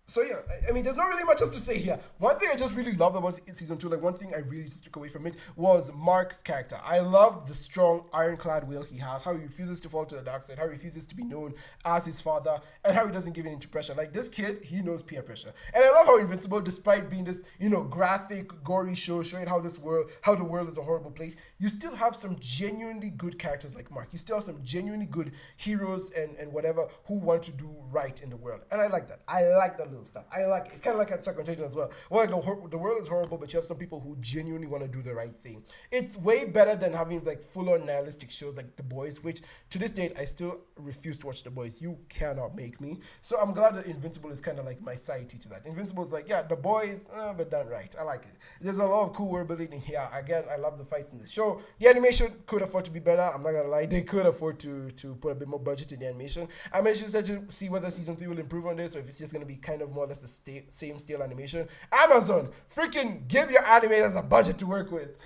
So yeah, I mean, there's not really much else to say here. One thing I just really loved about Season 2, like one thing I really just took away from it was Mark's character. I love the strong, ironclad will he has, how he refuses to fall to the dark side, how he refuses to be known as his father, and how he doesn't give in to pressure. Like, this kid, he knows peer pressure. And I love how Invincible, despite being this, graphic, gory show, showing how the world is a horrible place, you still have some genuinely good characters like Mark. You still have some genuinely good heroes and whatever who want to do right in the world. And I like that. I like that little stuff. I like it. It's kind of like Attack on Titan as well. Well, the world is horrible, but you have some people who genuinely want to do the right thing. It's way better than having like full-on nihilistic shows like The Boys, which to this date I still refuse to watch The Boys. You cannot make me. So I'm glad that Invincible is kind of like my side to that. Invincible is like, yeah, The Boys, but done right. I like it. There's a lot of cool world building in here. Again, I love the fights in the show. The animation could afford to be better. I'm not gonna lie, they could afford to put a bit more budget in the animation. I'm interested to see whether Season 3 will improve on this, or if it's just gonna be kind of more or less the same style animation. Amazon, freaking give your animators a budget to work with.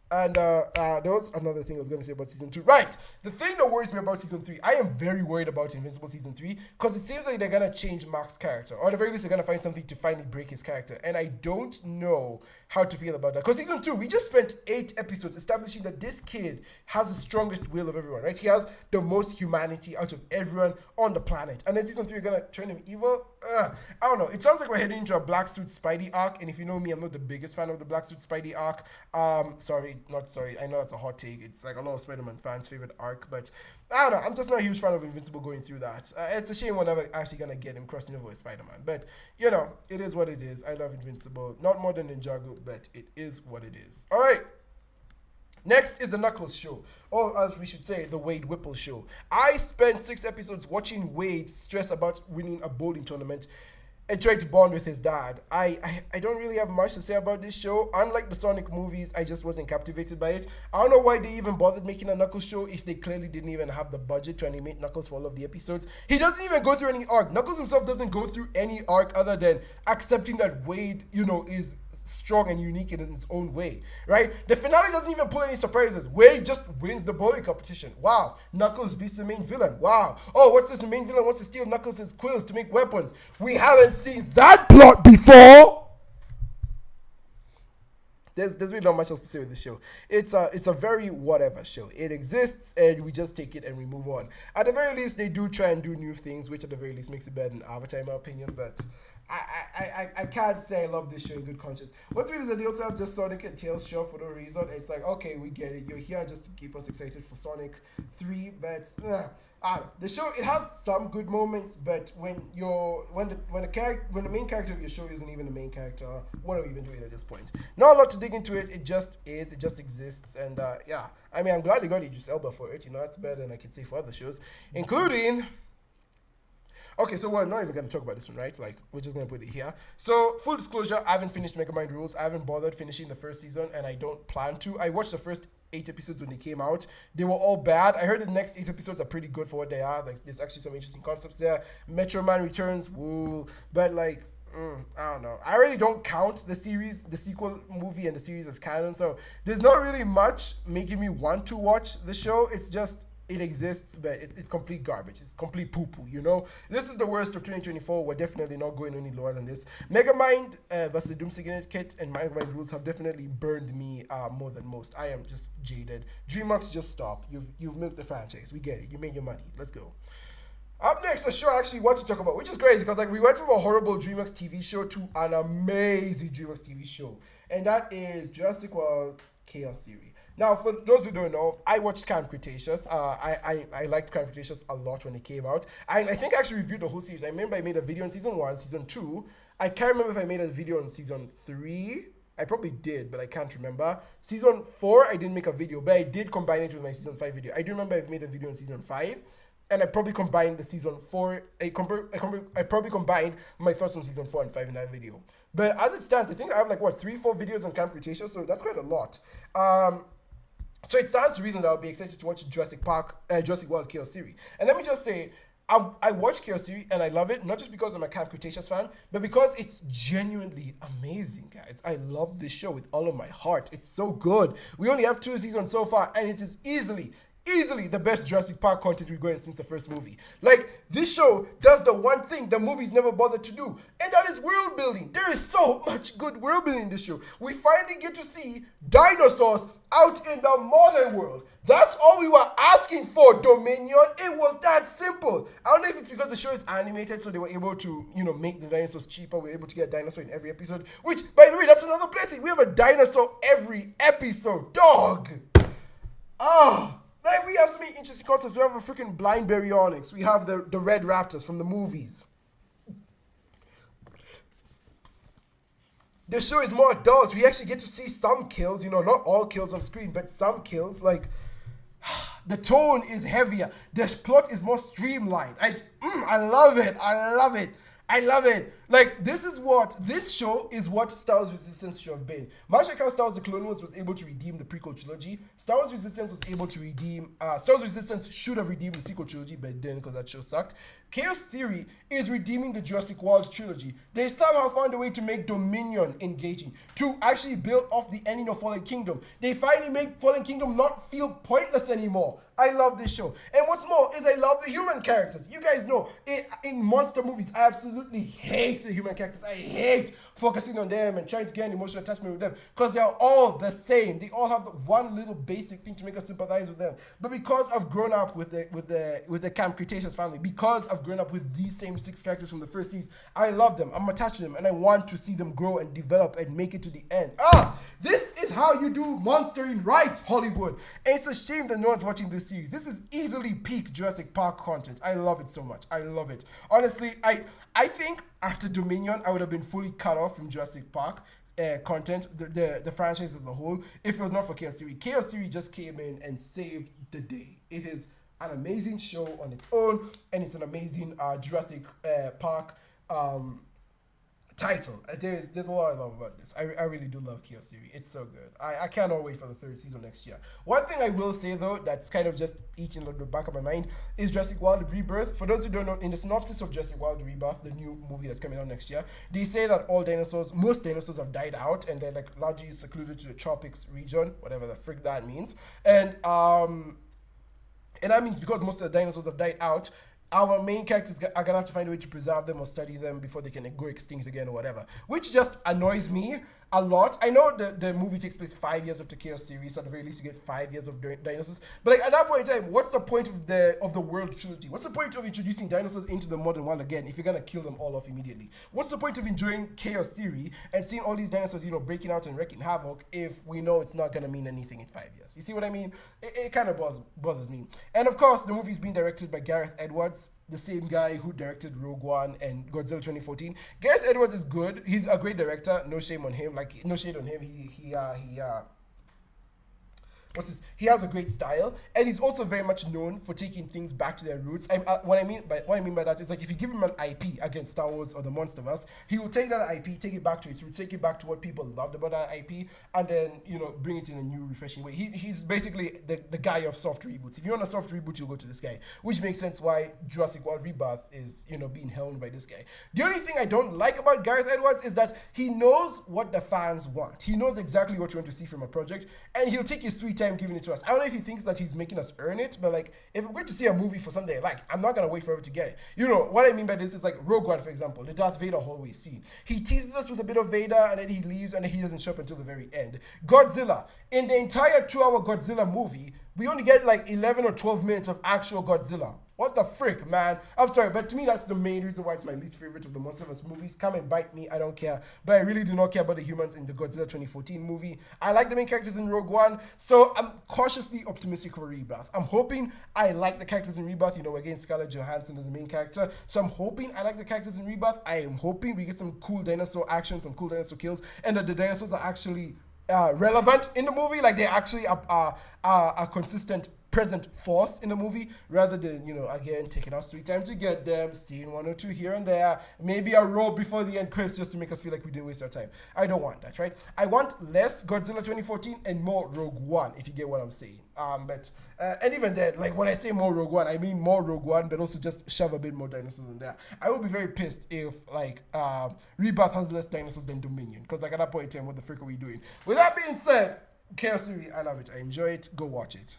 And there was another thing I was going to say about Season 2. Right, the thing that worries me about Season 3, I am very worried about Invincible Season 3, because it seems like they're going to change Mark's character, or at the very least they're going to find something to finally break his character, and I don't know how to feel about that, because Season 2, we just spent 8 episodes establishing that this kid has the strongest will of everyone, right? He has the most humanity out of everyone on the planet, and then Season 3 are going to turn him evil? I don't know, it sounds like we're heading into a Black Suit Spidey arc, and if you know me, I'm not the biggest fan of the Black Suit Spidey arc. Not sorry, I know that's a hot take. It's like a lot of Spider-Man fans' favorite arc, but I don't know. I'm just not a huge fan of Invincible going through that. It's a shame we're never actually gonna get him crossing over with Spider-Man, but it is what it is. I love Invincible, not more than Ninjago, but it is what it is. All right. Next is the Knuckles show, or as we should say, the Wade Whipple show. I spent 6 episodes watching Wade stress about winning a bowling tournament and tried to bond with his dad. I don't really have much to say about this show. Unlike the Sonic movies, I just wasn't captivated by it. I don't know why they even bothered making a Knuckles show if they clearly didn't even have the budget to animate Knuckles for all of the episodes. He doesn't even go through any arc. Knuckles himself doesn't go through any arc other than accepting that Wade, is strong and unique in its own way, right? The finale doesn't even pull any surprises. Wade just wins the bowling competition. Wow. Knuckles beats the main villain. Wow. Oh, what's this? The main villain wants to steal Knuckles' quills to make weapons. We haven't seen that plot before. There's really not much else to say with this show. It's a very whatever show. It exists and we just take it and we move on. At the very least, they do try and do new things, which at the very least makes it better than Avatar in my opinion, but I can't say I love this show in good conscience. What's weird is that they also have just Sonic and Tails show for no reason. It's like, okay, we get it. You're here just to keep us excited for Sonic 3, but the show, it has some good moments, but when the main character of your show isn't even the main character, what are we even doing at this point? Not a lot to dig into it. It just is. It just exists, and I mean, I'm glad they got Idris Elba for it. That's better than I can say for other shows, including. Okay, so we're not even going to talk about this one, right? Like, we're just going to put it here. So, full disclosure, I haven't finished Megamind Rules. I haven't bothered finishing the first season, and I don't plan to. I watched the first 8 episodes when they came out. They were all bad. I heard the next 8 episodes are pretty good for what they are. Like, there's actually some interesting concepts there. Metro Man returns, woo. But, like, I don't know. I really don't count the series, the sequel movie and the series as canon. So, there's not really much making me want to watch the show. It's just it exists, but it's complete garbage. It's complete poo-poo, you know? This is the worst of 2024. We're definitely not going any lower than this. Megamind versus Doom Kit and Mind Rules have definitely burned me more than most. I am just jaded. Dreamworks, just stop. You've milked the franchise. We get it. You made your money. Let's go. Up next, a show I actually want to talk about, which is crazy because like we went from a horrible DreamWorks TV show to an amazing DreamWorks TV show, and that is Jurassic World Chaos Series. Now, for those who don't know, I watched Camp Cretaceous. I liked Camp Cretaceous a lot when it came out. I think I actually reviewed the whole series. I remember I made a video on season 1, season 2. I can't remember if I made a video on season 3. I probably did, but I can't remember. Season 4, I didn't make a video, but I did combine it with my season 5 video. I do remember I've made a video on season 5. And I probably combined the season 4. I probably combined my thoughts on season 4 and 5 in that video. But as it stands, I think I have like 3-4 videos on Camp Cretaceous, so that's quite a lot. So it stands to reason that I'll be excited to watch Jurassic World Chaos Series. And let me just say, I watch Chaos Series and I love it, not just because I'm a Camp Cretaceous fan, but because it's genuinely amazing, guys. I love this show with all of my heart. It's so good. We only have 2 seasons so far, and it is easily the best Jurassic Park content we've gotten since the first movie. Like, this show does the one thing the movies never bothered to do, and that is world building. There is so much good world building in this show. We finally get to see dinosaurs out in the modern world. That's all we were asking for, Dominion. It was that simple. I don't know if it's because the show is animated, so they were able to, make the dinosaurs cheaper. We're able to get a dinosaur in every episode, which, by the way, that's another blessing. We have a dinosaur every episode. Dog. Like, we have so many interesting concepts. We have a freaking blind baryonyx. We have the red raptors from the movies. The show is more adult. We actually get to see some kills, not all kills on screen, but some kills. Like, the tone is heavier. The plot is more streamlined. I love it. I love it. Like, this show is what Star Wars Resistance should have been. Much like how Star Wars The Clone Wars was able to redeem the prequel trilogy, Star Wars Resistance was able to redeem, Star Wars Resistance should have redeemed the sequel trilogy, but it didn't because that show sucked. Chaos Theory is redeeming the Jurassic World trilogy. They somehow found a way to make Dominion engaging, to actually build off the ending of Fallen Kingdom. They finally make Fallen Kingdom not feel pointless anymore. I love this show. And what's more is I love the human characters. You guys know, in monster movies, I absolutely hate the human characters. I hate focusing on them and trying to get an emotional attachment with them because they're all the same. They all have one little basic thing to make us sympathize with them. But because I've grown up with the Camp Cretaceous family, because I've grown up with these same 6 characters from the first series, I love them. I'm attached to them, and I want to see them grow and develop and make it to the end. This is how you do monstering right, Hollywood. And it's a shame that no one's watching this series. This is easily peak Jurassic Park content. I love it so much. I love it. Honestly, I think after Dominion, I would have been fully cut off from Jurassic Park content, the franchise as a whole, if it was not for Chaos Theory. Chaos Theory just came in and saved the day. It is an amazing show on its own, and it's an amazing Jurassic Park title. There's a lot I love about this. I really do love Chaos Theory. It's so good. I cannot wait for the 3rd season next year. One thing I will say though, that's kind of just eating at the back of my mind, is Jurassic World Rebirth. For those who don't know, in the synopsis of Jurassic World Rebirth, the new movie that's coming out next year, they say that most dinosaurs have died out, and they're like largely secluded to the tropics region, whatever the frick that means. And that means because most of the dinosaurs have died out, our main characters are gonna have to find a way to preserve them or study them before they can go extinct again or whatever, which just annoys me a lot. I know the movie takes place 5 years after Chaos Series, so at the very least you get 5 years of dinosaurs. But like, at that point in time, what's the point of the world trilogy? What's the point of introducing dinosaurs into the modern world again if you're gonna kill them all off immediately? What's the point of enjoying Chaos Theory and seeing all these dinosaurs, breaking out and wreaking havoc if we know it's not gonna mean anything in 5 years? You see what I mean? It kind of bothers me. And of course, the movie's being directed by Gareth Edwards, the same guy who directed Rogue One and Godzilla 2014. Gareth Edwards is good. He's a great director. No shame on him. Like, no shade on him. He has a great style, and he's also very much known for taking things back to their roots. What I mean by that is, like, if you give him an IP against Star Wars or the Monsterverse, he will take that IP, take it back to its roots, take it back to what people loved about that IP, and then bring it in a new, refreshing way. He's basically the guy of soft reboots. If you want a soft reboot, you'll go to this guy, which makes sense why Jurassic World Rebirth is being helmed by this guy. The only thing I don't like about Gareth Edwards is that he knows what the fans want. He knows exactly what you want to see from a project, and he'll take his sweet time time giving it to us. I don't know if he thinks that he's making us earn it, but like, if I'm going to see a movie for something I like, I'm not gonna wait forever to get it. You know what I mean by this is like Rogue One, for example, the Darth Vader hallway scene. He teases us with a bit of Vader, and then he leaves, and then he doesn't show up until the very end. Godzilla, in the entire 2-hour Godzilla movie, we only get like 11 or 12 minutes of actual Godzilla. What the frick, man? I'm sorry, but to me, that's the main reason why it's my least favorite of the Monsterverse movies. Come and bite me, I don't care. But I really do not care about the humans in the Godzilla 2014 movie. I like the main characters in Rogue One, so I'm cautiously optimistic for Rebirth. I'm hoping I like the characters in Rebirth. You know, again, Scarlett Johansson is the main character. So I'm hoping I like the characters in Rebirth. I am hoping we get some cool dinosaur action, some cool dinosaur kills, and that the dinosaurs are actually relevant in the movie. Like, they actually are a consistent present force in the movie, rather than, you know, again, taking us 3 times to get them, seeing 1 or 2 here and there, maybe a roll before the end credits just to make us feel like we didn't waste our time. I don't want that, right? I want less Godzilla 2014 and more Rogue One, if you get what I'm saying. And even then, like, when I say more Rogue One, I mean more Rogue One, but also just shove a bit more dinosaurs in there. I would be very pissed if, like, Rebirth has less dinosaurs than Dominion, because, like, at that point in time, what the frick are we doing? With that being said, Chaos Theory, I love it. I enjoy it. Go watch it.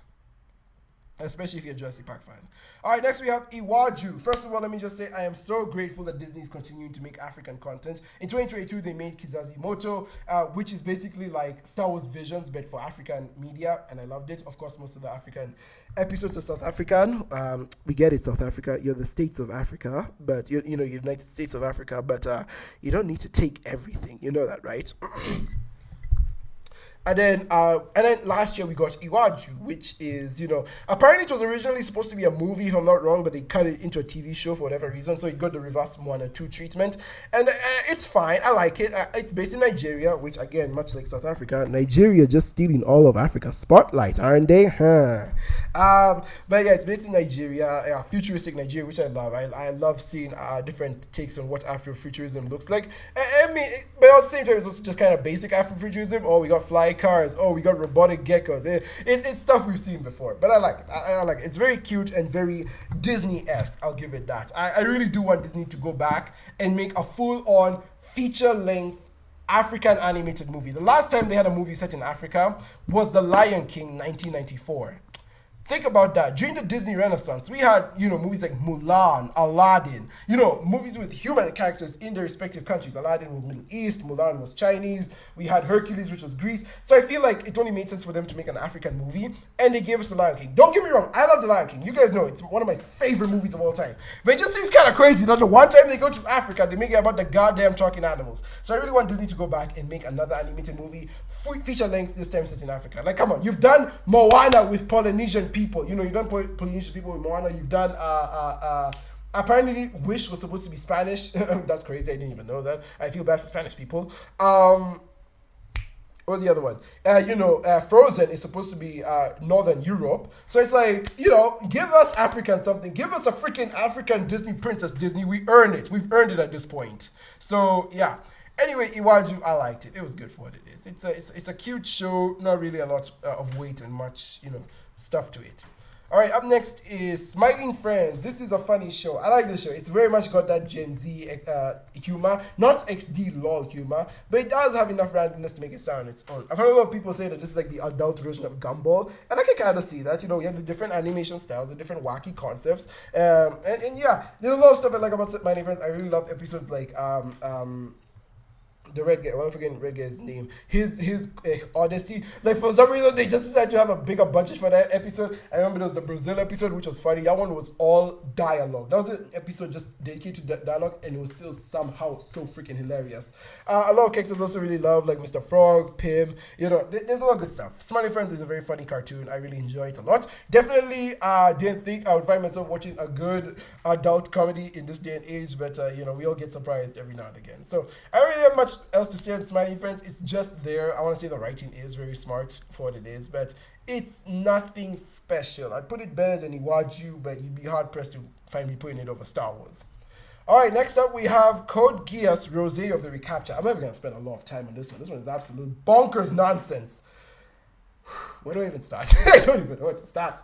Especially if you're a Jurassic Park fan. All right, next we have Iwaju. First of all, let me just say I am so grateful that Disney is continuing to make African content. In 2022, they made Kizazi Moto, which is basically like Star Wars Visions, but for African media, and I loved it. Of course, most of the African episodes are South African. We get it, South Africa. You're the states of Africa, but you know, United States of Africa, but you don't need to take everything. You know that, right? And then last year we got Iwaju, which is, you know, apparently it was originally supposed to be a movie, if I'm not wrong, but they cut it into a TV show for whatever reason, so it got the reverse Moana 2 treatment, and it's fine. I like it. It's based in Nigeria, which, again, much like South Africa, Nigeria just stealing all of Africa's spotlight, aren't they? But yeah, it's based in Nigeria, futuristic Nigeria, which I love. I love seeing different takes on what Afrofuturism looks like. I mean, but at the same time, it's also just kind of basic Afrofuturism. Oh, we got fly cars. Oh, we got robotic geckos. It's stuff we've seen before, but I like it. I like it. It's very cute and very Disney-esque. I'll give it that. I really do want Disney to go back and make a full-on feature-length African animated movie. The last time they had a movie set in Africa was The Lion King, 1994. Think about that. During the Disney Renaissance, we had, you know, movies like Mulan, Aladdin, you know, movies with human characters in their respective countries. Aladdin was Middle East, Mulan was Chinese, we had Hercules, which was Greece. So I feel like it only made sense for them to make an African movie, and they gave us The Lion King. Don't get me wrong, I love The Lion King. You guys know it's one of my favorite movies of all time. But it just seems kind of crazy that the one time they go to Africa, they make it about the goddamn talking animals. So I really want Disney to go back and make another animated movie, feature length, this time set in Africa. Like, come on, you've done Moana with Polynesian people. You know, you've done Polynesian people with Moana. You've done apparently Wish was supposed to be Spanish. That's crazy. I didn't even know that. I feel bad for Spanish people. What was the other one? Frozen is supposed to be Northern Europe. So it's like, you know, give us African something. Give us a freaking African Disney princess Disney. We earn it. We've earned it at this point. So yeah. Anyway, Iwaju, I liked it. It was good for what it is. It's a cute show. Not really a lot of weight and much, you know, stuff to it. All right, up next is Smiling Friends. This is a funny show. I like this show. It's very much got that Gen Z humor, not XD lol humor, but it does have enough randomness to make it sound its own. I've heard a lot of people say that this is like the adult version of Gumball, and I can kind of see that. You know, we have the different animation styles, the different wacky concepts, and yeah, there's a lot of stuff I like about Smiling Friends. I really love episodes like the red guy, I'm forgetting red guy's name. His Odyssey. Like, for some reason, they just decided to have a bigger budget for that episode. I remember there was the Brazil episode, which was funny. That one was all dialogue. That was an episode just dedicated to dialogue, and it was still somehow so freaking hilarious. A lot of characters also really love, like Mr. Frog, Pim. You know, there's a lot of good stuff. Smiling Friends is a very funny cartoon. I really enjoy it a lot. Definitely didn't think I would find myself watching a good adult comedy in this day and age, but you know, we all get surprised every now and again. So I don't really have much else to say on Smiling Friends. It's just there. I want to say the writing is very smart for what it is, but it's nothing special. I'd put it better than Iwaju, but you'd be hard pressed to find me putting it over Star Wars. All right, next up we have Code Geass, Rosé of the Recapture. I'm never going to spend a lot of time on this one. This one is absolute bonkers nonsense. Where do I even start? I don't even know where to start.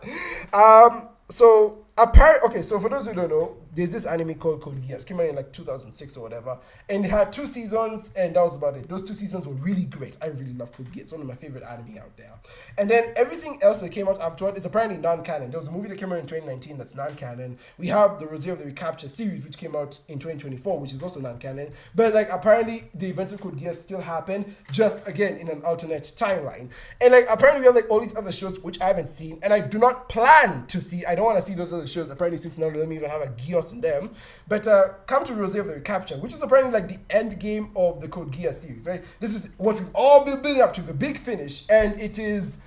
So apparently, okay. So for those who don't know, there's this anime called Code Geass. Came out in like 2006 or whatever, and it had two seasons, and that was about it. Those two seasons were really great. I really love Code Geass. One of my favorite anime out there. And then everything else that came out afterward is apparently non-canon. There was a movie that came out in 2019 that's non-canon. We have the Rosé of the Recapture series, which came out in 2024, which is also non-canon. But like apparently the events of Code Geass still happen, just again in an alternate timeline. And like apparently we have like all these other shows which I haven't seen, and I do not plan to see. I don't want to see those other shows. Apparently, since none of them even have a Geass in them. But come to Rosé of the Recapture, which is apparently like the end game of the Code Geass series, right? This is what we've all been building up to, the big finish, and it is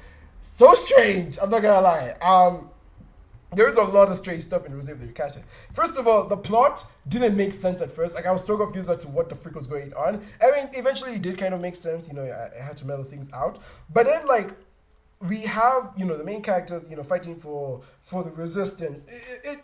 so strange. I'm not gonna lie. There is a lot of strange stuff in Rosé of the Recapture. First of all, the plot didn't make sense at first. Like, I was so confused as to what the frick was going on. I mean, eventually it did kind of make sense. You know, I had to mellow things out. But then, like, we have, you know, the main characters, you know, fighting for the resistance.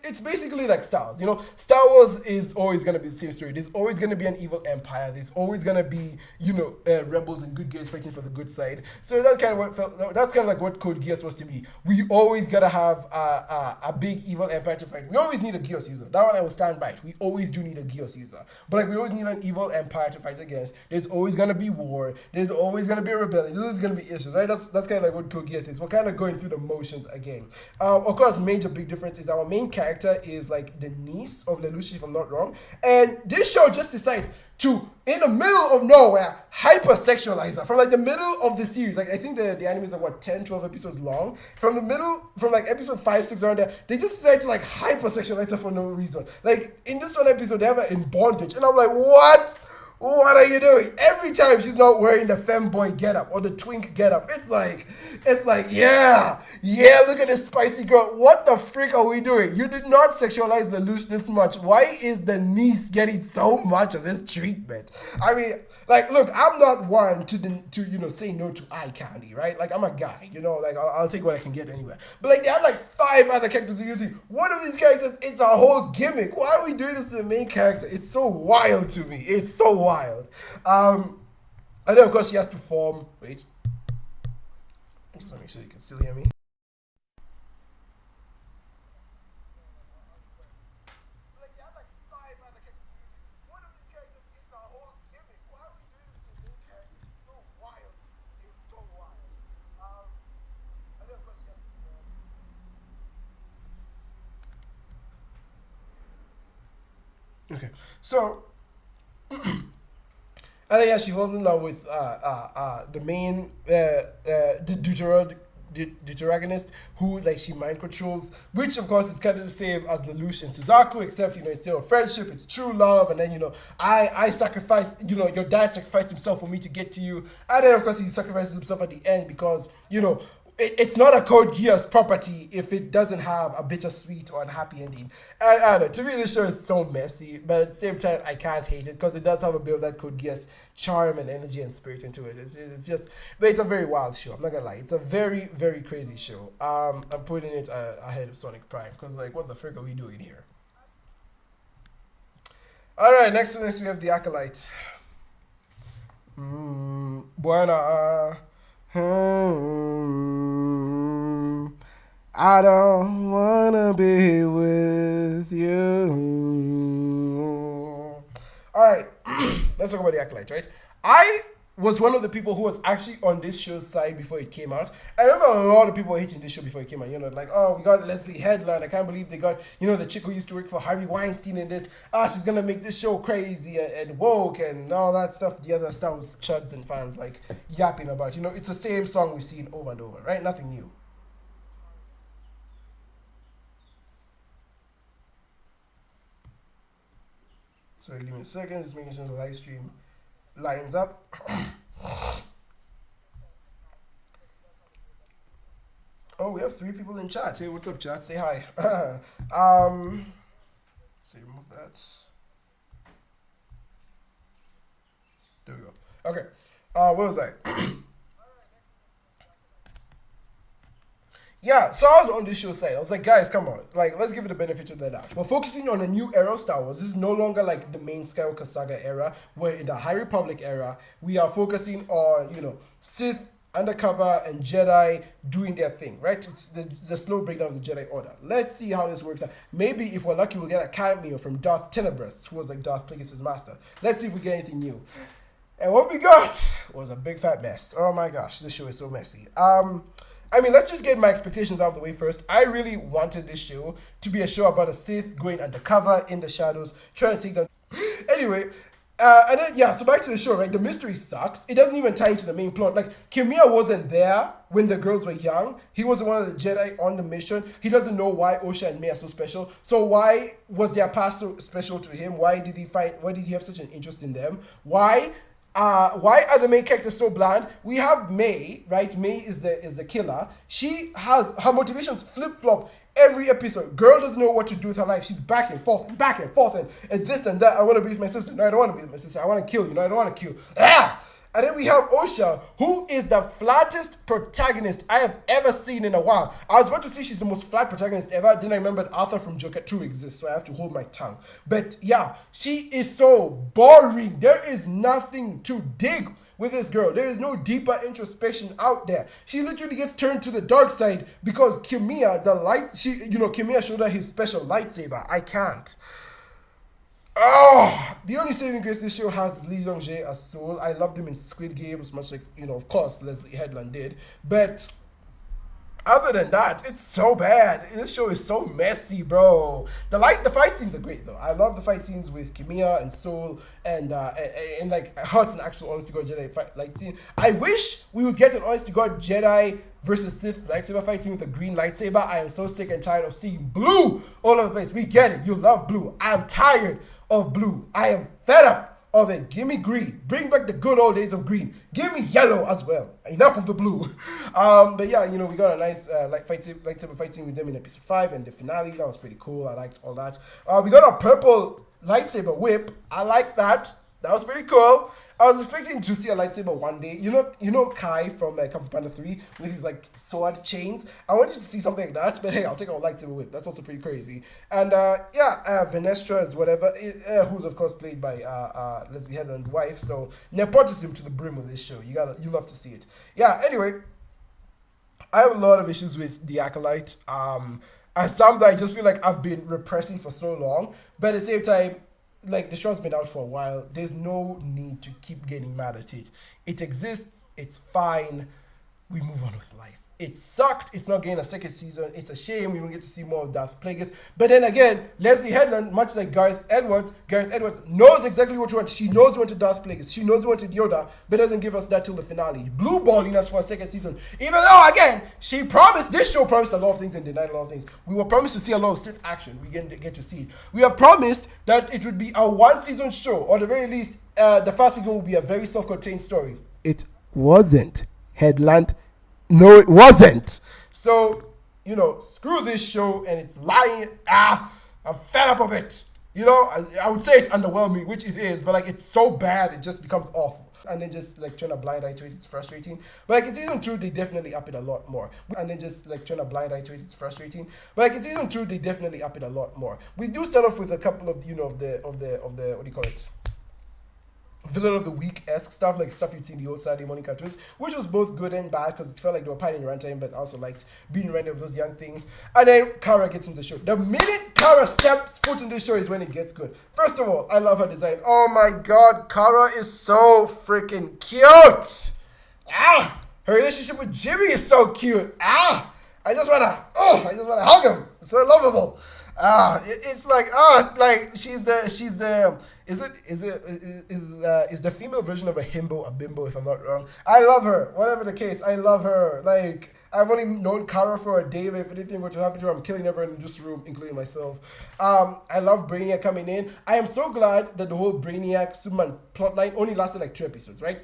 It's basically like Star Wars. You know, Star Wars is always going to be the same story. There's always going to be an evil empire. There's always going to be, you know, rebels and good guys fighting for the good side. So that's kind of what that's kind of like what Code Geass was supposed to be. We always got to have a big evil empire to fight. We always need a Geass user. That one I will stand by it. We always do need a Geass user. But like, we always need an evil empire to fight against. There's always going to be war. There's always going to be a rebellion. There's always going to be issues, right? That's kind of like what Code Geass is. We're kind of going through the motions again. Of course, major big difference is our main character is like the niece of Lelouch, if I'm not wrong. And this show just decides to, in the middle of nowhere, hypersexualize her. From like the middle of the series, like I think the anime is like what, 10, 12 episodes long. From the middle, from like episode 5, 6 around there, they just decide to like hypersexualize her for no reason. Like in this one episode, they have her in bondage. And I'm like, what? What are you doing? Every time she's not wearing the femboy getup or the twink getup, it's like, yeah, look at this spicy girl. What the frick are we doing? You did not sexualize Lelouch this much. Why is the niece getting so much of this treatment? I mean, like, look, I'm not one to you know, say no to eye candy, right? Like, I'm a guy, you know, like I'll take what I can get anywhere. But like, they had like 5 other characters they're using. One of these characters, it's a whole gimmick. Why are we doing this to the main character? It's so wild to me. It's so wild. And then of course she has to form. Wait, just want to make sure you can still hear me. Okay, so and then, yeah, she falls in love with the main the deuteragonist, who like she mind controls, which of course is kind of the same as Lelouch and Suzaku, except, you know, it's still a friendship, it's true love. And then, you know, I sacrifice, you know, your dad sacrificed himself for me to get to you. And then of course he sacrifices himself at the end because, you know, it's not a Code Geass property if it doesn't have a bittersweet or unhappy ending. And I don't know, to me this show is so messy, but at the same time I can't hate it because it does have a bit of that Code Geass charm and energy and spirit into it. It's just, but it's a very wild show. I'm not gonna lie, it's a very, very crazy show. I'm putting it ahead of Sonic Prime because, like, what the frick are we doing here? All right, next we have the Acolyte. Buena. I don't wanna be with you. Alright, let's talk about the Acolyte, right? I was one of the people who was actually on this show's side before it came out. I remember a lot of people were hating this show before it came out. You know, like, oh, we got Leslie Headland. I can't believe they got, you know, the chick who used to work for Harvey Weinstein in this. She's gonna make this show crazy and woke and all that stuff. The other Star Wars chuds and fans like yapping about. You know, it's the same song we've seen over and over, right? Nothing new. Sorry, give me a second. Just making sure the live stream lines up. Oh, we have 3 people in chat. Hey, what's up, chat? Say hi. So remove that. There we go. Okay. What was I? Yeah, so I was on this show's side. I was like, guys, come on. Like, let's give it the benefit of the doubt. We're focusing on a new era of Star Wars. This is no longer like the main Skywalker saga era. We're in the High Republic era. We are focusing on, you know, Sith undercover and Jedi doing their thing, right? It's the slow breakdown of the Jedi Order. Let's see how this works out. Maybe if we're lucky, we'll get a cameo from Darth Tenebrous, who was like Darth Plagueis' master. Let's see if we get anything new. And what we got was a big fat mess. Oh my gosh, this show is so messy. I mean, let's just get my expectations out of the way first. I really wanted this show to be a show about a Sith going undercover in the shadows, trying to take down... Anyway, and then, yeah, so back to the show, right? The mystery sucks. It doesn't even tie into the main plot. Like, Kimia wasn't there when the girls were young. He wasn't one of the Jedi on the mission. He doesn't know why Osha and May are so special. So why was their past so special to him? Why did he have such an interest in them? Why are the main characters so bland? We have May, right? May is the killer. She has her motivations flip-flop every episode. Girl doesn't know what to do with her life. She's back and forth and this and that. I want to be with my sister. No, I don't want to be with my sister. I want to kill you. No, I don't want to kill. Ah! And then we have Osha, who is the flattest protagonist I have ever seen in a while. I was about to say she's the most flat protagonist ever. Then I remembered Arthur from Joker 2 exists, so I have to hold my tongue. But yeah, she is so boring. There is nothing to dig with this girl. There is no deeper introspection out there. She literally gets turned to the dark side because Kimia, Kimia showed her his special lightsaber. I can't. Oh, the only saving grace this show has is Lee Jong-jae as Soul. I loved him in Squid Games, much like, of course, Leslie Headland did. But other than that, it's so bad. This show is so messy, bro. The fight scenes are great, though. I love the fight scenes with Kimia and Soul and like Hearts and actual honest to God Jedi fight scene. I wish we would get an honest to God Jedi versus Sith lightsaber fight scene with a green lightsaber. I am so sick and tired of seeing blue all over the place. We get it. You love blue. I'm tired of blue. I am fed up of it. Give me green. Bring back the good old days of green. Give me yellow as well. Enough of the blue. But yeah, we got a nice lightsaber fight scene with them in episode 5 and the finale. That was pretty cool. I liked all that. We got a purple lightsaber whip. I like that. That was pretty cool. I was expecting to see a lightsaber one day. You know Kai from Kung Fu Panda 3 with his like sword chains. I wanted to see something like that, but hey, I'll take a lightsaber whip. That's also pretty crazy. And Venestra is whatever, who's of course played by Leslie Headland's wife. So nepotism to the brim with this show. You love to see it. Yeah. Anyway, I have a lot of issues with The Acolyte. And some that I just feel like I've been repressing for so long, but at the same time, like, the show's been out for a while. There's no need to keep getting mad at it. It exists. It's fine. We move on with life. It sucked. It's not getting a second season. It's a shame we won't get to see more of Darth Plagueis. But then again, Leslie Headland, much like Gareth Edwards knows exactly what she wants. She knows we wanted Darth Plagueis. She knows we wanted Yoda, but doesn't give us that till the finale. Blue balling us for a second season. Even though, again, this show promised a lot of things and denied a lot of things. We were promised to see a lot of Sith action. We get to see it. We are promised that it would be a one-season show, or at the very least, the first season will be a very self-contained story. It wasn't. Headland. No, it wasn't. So, screw this show and it's lying. I'm fed up of it. I would say it's underwhelming, which it is, but like it's so bad it just becomes awful. And then just like turn a blind eye to it, it's frustrating. But like in season 2, they definitely up it a lot more. And then just like turn a blind eye to it, it's frustrating. But like in season 2, they definitely up it a lot more. We do start off with a couple of of the what do you call it? Villain of the Week-esque stuff, like stuff you'd see in the old Saturday morning cartoons, which was both good and bad because it felt like they were piling runtime, but I also liked being reminded of those young things. And then Kara gets in the show. The minute Kara steps foot in this show is when it gets good. First of all, I love her design. Oh my god, Kara is so freaking cute. Her relationship with Jimmy is so cute. I just wanna hug him. It's so lovable. It's like she's the is the female version of a himbo a bimbo, if I'm not wrong. I love her. Whatever the case, I love her. Like, I've only known Kara for a day, but if anything were to happen to her, I'm killing everyone in this room, including myself. I love Brainiac coming in. I am so glad that the whole Brainiac Superman plotline only lasted like 2 episodes, right?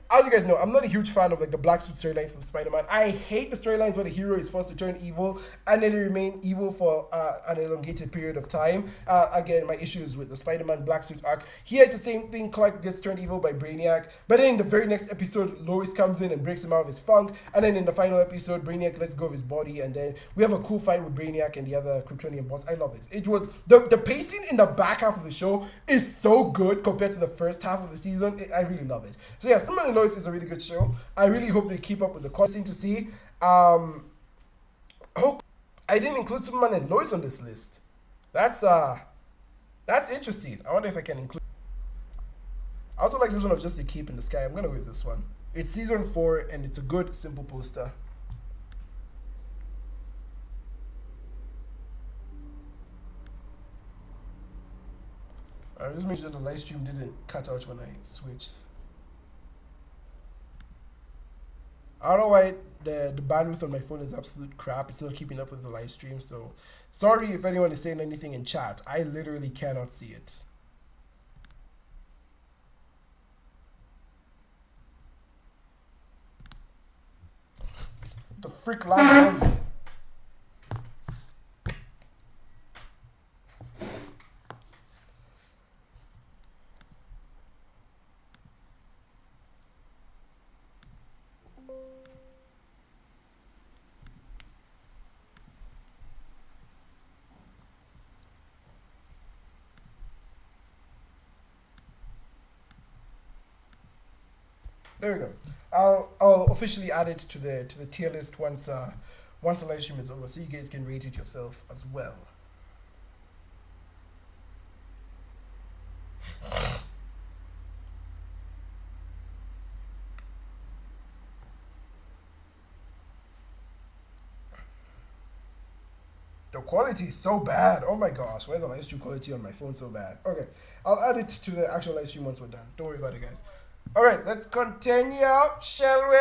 As you guys know, I'm not a huge fan of like the black suit storyline from Spider-Man. I hate the storylines where the hero is forced to turn evil and then remain evil for an elongated period of time. Again, my issues with the Spider-Man black suit arc. Here it's the same thing. Clark gets turned evil by Brainiac, but then in the very next episode, Lois comes in and breaks him out of his funk, and then in the final episode, Brainiac lets go of his body, and then we have a cool fight with Brainiac and the other Kryptonian bots. I love it. It was the pacing in the back half of the show is so good compared to the first half of the season. I really love it. So yeah, Superman Lois is a really good show. I really hope they keep up with the content to see. Oh, I didn't include Superman and Lois on this list. That's interesting. I wonder if I can include. I also like this one of Just a Cape in the Sky. I'm gonna go with this one. It's season 4 and it's a good simple poster. I just made sure the live stream didn't cut out when I switched. I don't know why the bandwidth on my phone is absolute crap. It's not keeping up with the live stream. So sorry if anyone is saying anything in chat. I literally cannot see it. The frick line. There we go. I'll officially add it to the tier list once the live stream is over, so you guys can rate it yourself as well. The quality is so bad. Oh my gosh, why is the live stream quality on my phone so bad? Okay, I'll add it to the actual live stream once we're done. Don't worry about it, guys. All right, let's continue, shall we?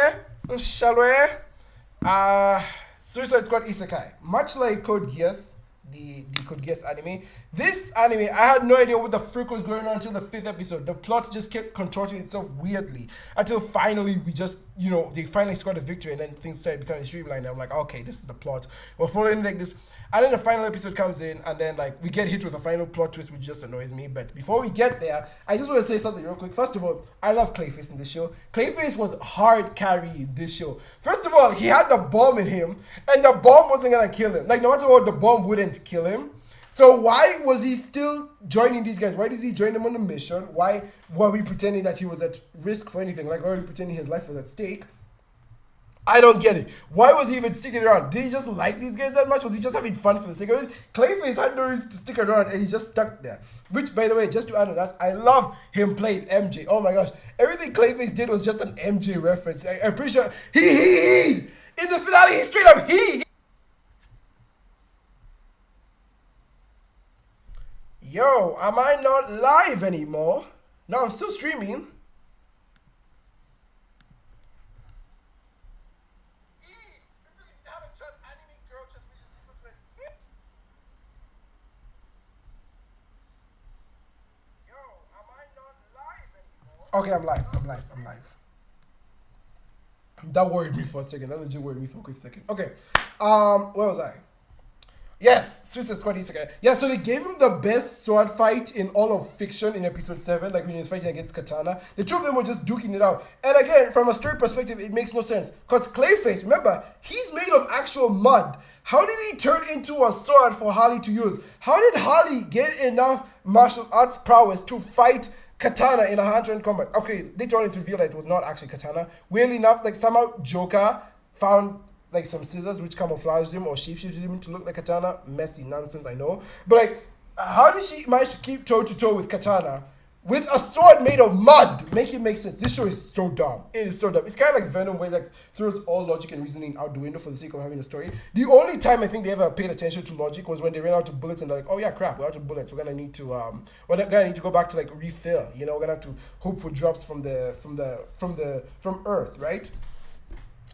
Suicide Squad Isekai. Much like Code Geass, the Code Geass anime, this anime, I had no idea what the frick was going on until the 5th episode. The plot just kept contorting itself weirdly until finally we just, they finally scored a victory and then things started becoming streamlined. I'm like, okay, this is the plot. We're following like this. And then the final episode comes in, and then like we get hit with a final plot twist, which just annoys me. But before we get there, I just want to say something real quick. First of all, I love Clayface in this show. Clayface was hard carry in this show. First of all, he had the bomb in him, and the bomb wasn't gonna kill him. Like no matter what, the bomb wouldn't kill him. So why was he still joining these guys? Why did he join them on the mission? Why were we pretending that he was at risk for anything? Like why were we pretending his life was at stake? I don't get it. Why was he even sticking around? Did he just like these guys that much? Was he just having fun for the sake of it? Clayface had no reason to stick around and he just stuck there. Which, by the way, just to add on that, I love him playing MJ. Oh my gosh. Everything Clayface did was just an MJ reference. I'm pretty sure he in the finale, he straight up he. Yo, am I not live anymore? No, I'm still streaming. Okay, I'm live. That worried me for a second. That legit worried me for a quick second. Okay. Where was I? Yes, Suicide Squad Isekai. Yeah, so they gave him the best sword fight in all of fiction in episode 7, like when he was fighting against Katana. The two of them were just duking it out. And again, from a story perspective, it makes no sense. Because Clayface, remember, he's made of actual mud. How did he turn into a sword for Harley to use? How did Harley get enough martial arts prowess to fight Katana in a hand-to-hand combat? Okay, later on it revealed that it was not actually Katana. Weirdly enough, like somehow Joker found like some scissors which camouflaged him or shapeshifted him to look like Katana. Messy nonsense, I know. But like, how did she manage to keep toe-to-toe with Katana with a sword made of mud? Make it make sense. This show is so dumb. It is so dumb. It's kind of like Venom, where it like throws all logic and reasoning out the window for the sake of having a story. The only time I think they ever paid attention to logic was when they ran out of bullets and they're like, oh yeah, crap, we're out of bullets. We're gonna need to go back to like refill. We're gonna have to hope for drops from Earth, right?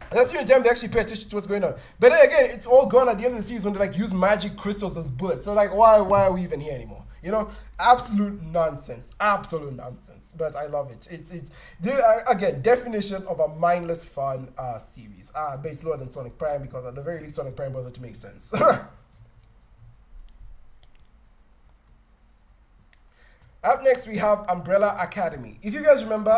And that's the only time they actually pay attention to what's going on. But then again, it's all gone at the end of the series when they like use magic crystals as bullets. So like, why are we even here anymore? Absolute nonsense. Absolute nonsense. But I love it. It's again, definition of a mindless fun series. But it's lower than Sonic Prime because at the very least Sonic Prime bothered to make sense. Up next, we have Umbrella Academy. If you guys remember,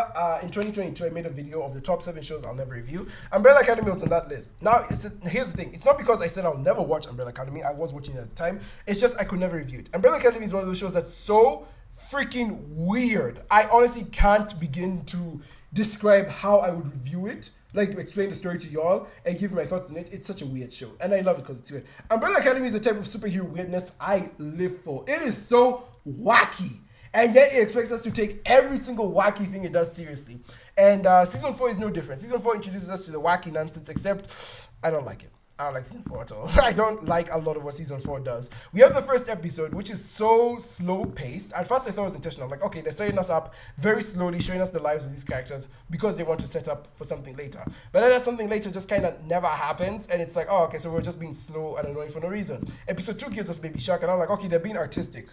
in 2022, I made a video of the top 7 shows I'll never review. Umbrella Academy was on that list. Now, here's the thing. It's not because I said I'll never watch Umbrella Academy. I was watching it at the time. It's just I could never review it. Umbrella Academy is one of those shows that's so freaking weird. I honestly can't begin to describe how I would review it, like explain the story to y'all and give my thoughts on it. It's such a weird show, and I love it because it's weird. Umbrella Academy is a type of superhero weirdness I live for. It is so wacky, and yet it expects us to take every single wacky thing it does seriously. And season 4 is no different. Season 4 introduces us to the wacky nonsense, except I don't like it. I don't like season 4 at all. I don't like a lot of what season 4 does. We have the first episode, which is so slow paced. At first I thought it was intentional. Like, okay, they're setting us up very slowly, showing us the lives of these characters because they want to set up for something later. But then that something later just kind of never happens. And it's like, oh, okay, so we're just being slow and annoying for no reason. Episode 2 gives us Baby Shark, and I'm like, okay, they're being artistic.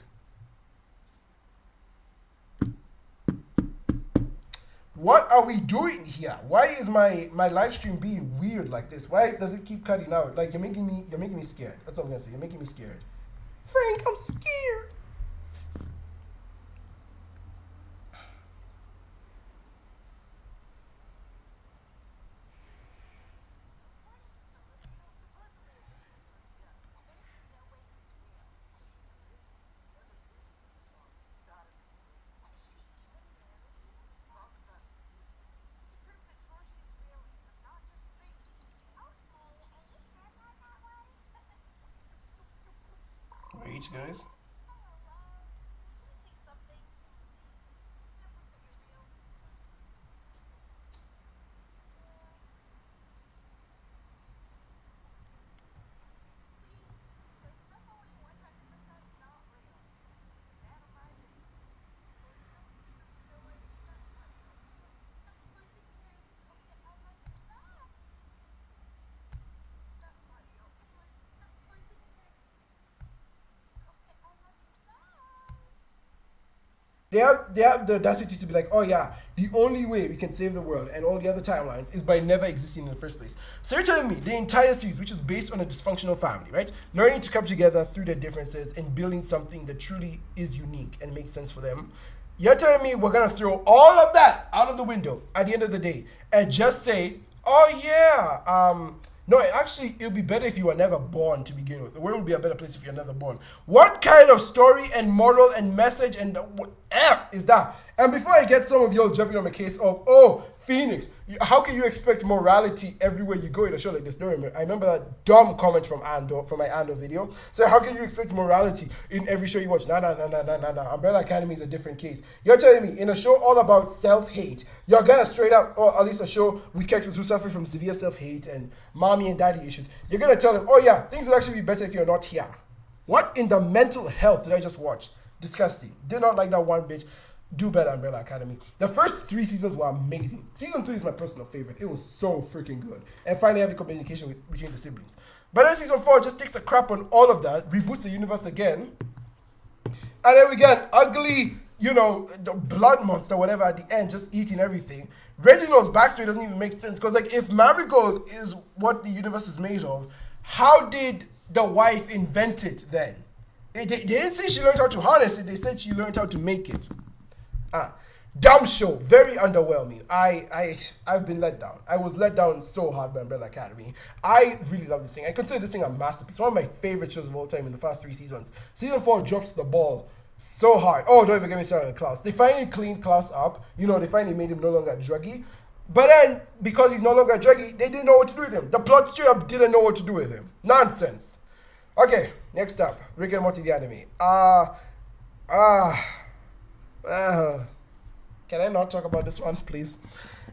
What are we doing here? Why is my live stream being weird like this? Why does it keep cutting out? Like, you're making me scared. That's what I'm gonna say. You're making me scared. Frank, I'm scared. Wait, guys. They have the audacity to be like, oh yeah, the only way we can save the world and all the other timelines is by never existing in the first place. So you're telling me the entire series, which is based on a dysfunctional family, right? Learning to come together through their differences and building something that truly is unique and makes sense for them. You're telling me we're gonna throw all of that out of the window at the end of the day and just say, oh yeah, no, actually, it would be better if you were never born to begin with. The world would be a better place if you're never born. What kind of story and moral and message and what is that? And before I get some of y'all jumping on my case of, oh, Phoenix, how can you expect morality everywhere you go in a show like this? No, I remember that dumb comment from Ando, from my Ando video. So how can you expect morality in every show you watch? Nah. Umbrella Academy is a different case. You're telling me in a show all about self-hate, you're gonna straight up, or at least a show with characters who suffer from severe self-hate and mommy and daddy issues, you're gonna tell them, oh yeah, things will actually be better if you're not here. What in the mental health did I just watch? Disgusting. Did not like that one bitch. Do better, Umbrella Academy. The first 3 seasons were amazing. Season 2 is my personal favorite. It was so freaking good. And finally having communication between the siblings. But then season 4 just takes a crap on all of that, reboots the universe again. And then we get an ugly, the blood monster, whatever, at the end, just eating everything. Reginald's backstory doesn't even make sense. Because, if Marigold is what the universe is made of, how did the wife invent it then? They didn't say she learned how to harness it. They said she learned how to make it. Dumb show, very underwhelming. I've been let down. I was let down so hard by Umbrella Academy. I really love this thing. I consider this thing a masterpiece. One of my favorite shows of all time in the first 3 seasons. Season 4 drops the ball so hard. Oh, don't even get me started on Klaus. They finally cleaned Klaus up. They finally made him no longer a druggie. But then, because he's no longer a druggie, they didn't know what to do with him. The plot straight up didn't know what to do with him. Nonsense. Okay, next up, Rick and Morty the anime. Can I not talk about this one, please?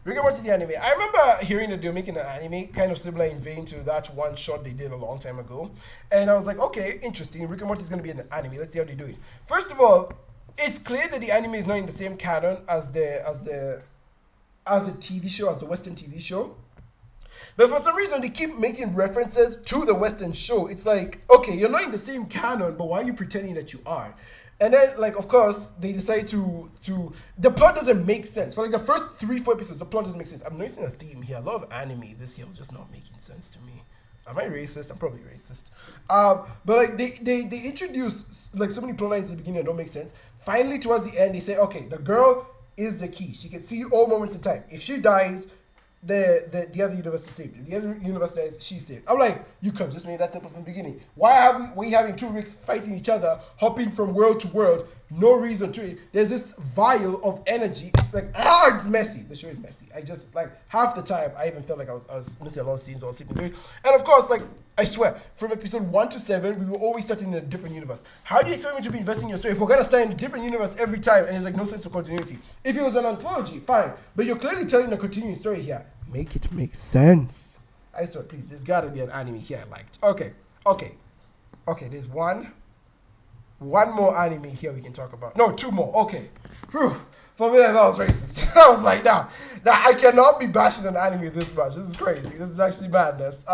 Rick and Morty the anime. I remember hearing that they were making an anime kind of similar in vein to that one shot they did a long time ago. And I was like, okay, interesting. Rick and Morty is going to be an anime. Let's see how they do it. First of all, it's clear that the anime is not in the same canon as the TV show, as the Western TV show. But for some reason, they keep making references to the Western show. It's like, okay, you're not in the same canon, but why are you pretending that you are? And then, of course, they decide to the plot doesn't make sense. For the first 3-4 episodes, the plot doesn't make sense. I'm noticing a theme here. A lot of anime this year was just not making sense to me. Am I racist? I'm probably racist. But they introduce so many plot lines at the beginning that don't make sense. Finally, towards the end, they say, okay, the girl is the key. She can see all moments in time. If she dies, the other universe is saved. If the other universe dies, she's saved. I'm like, you could have just made that simple from the beginning. Why are we having 2 Ricks fighting each other, hopping from world to world, no reason to it. There's this vial of energy. It's like, it's messy. The show is messy. I just, like, half the time, I even felt like I was missing a lot of scenes. I was sleeping through it. And of course, like, I swear, from episode 1 to 7, we were always starting in a different universe. How do you expect me to be investing in your story if we're going to start in a different universe every time and there's, like, no sense of continuity? If it was an anthology, fine. But you're clearly telling a continuing story here. Make it make sense. I swear, please, there's got to be an anime here I liked. Okay, there's one more anime here we can talk about. No, 2 more. Okay. Whew. For me, that was racist. I was like, nah, I cannot be bashing an anime this much. This is crazy. This is actually madness.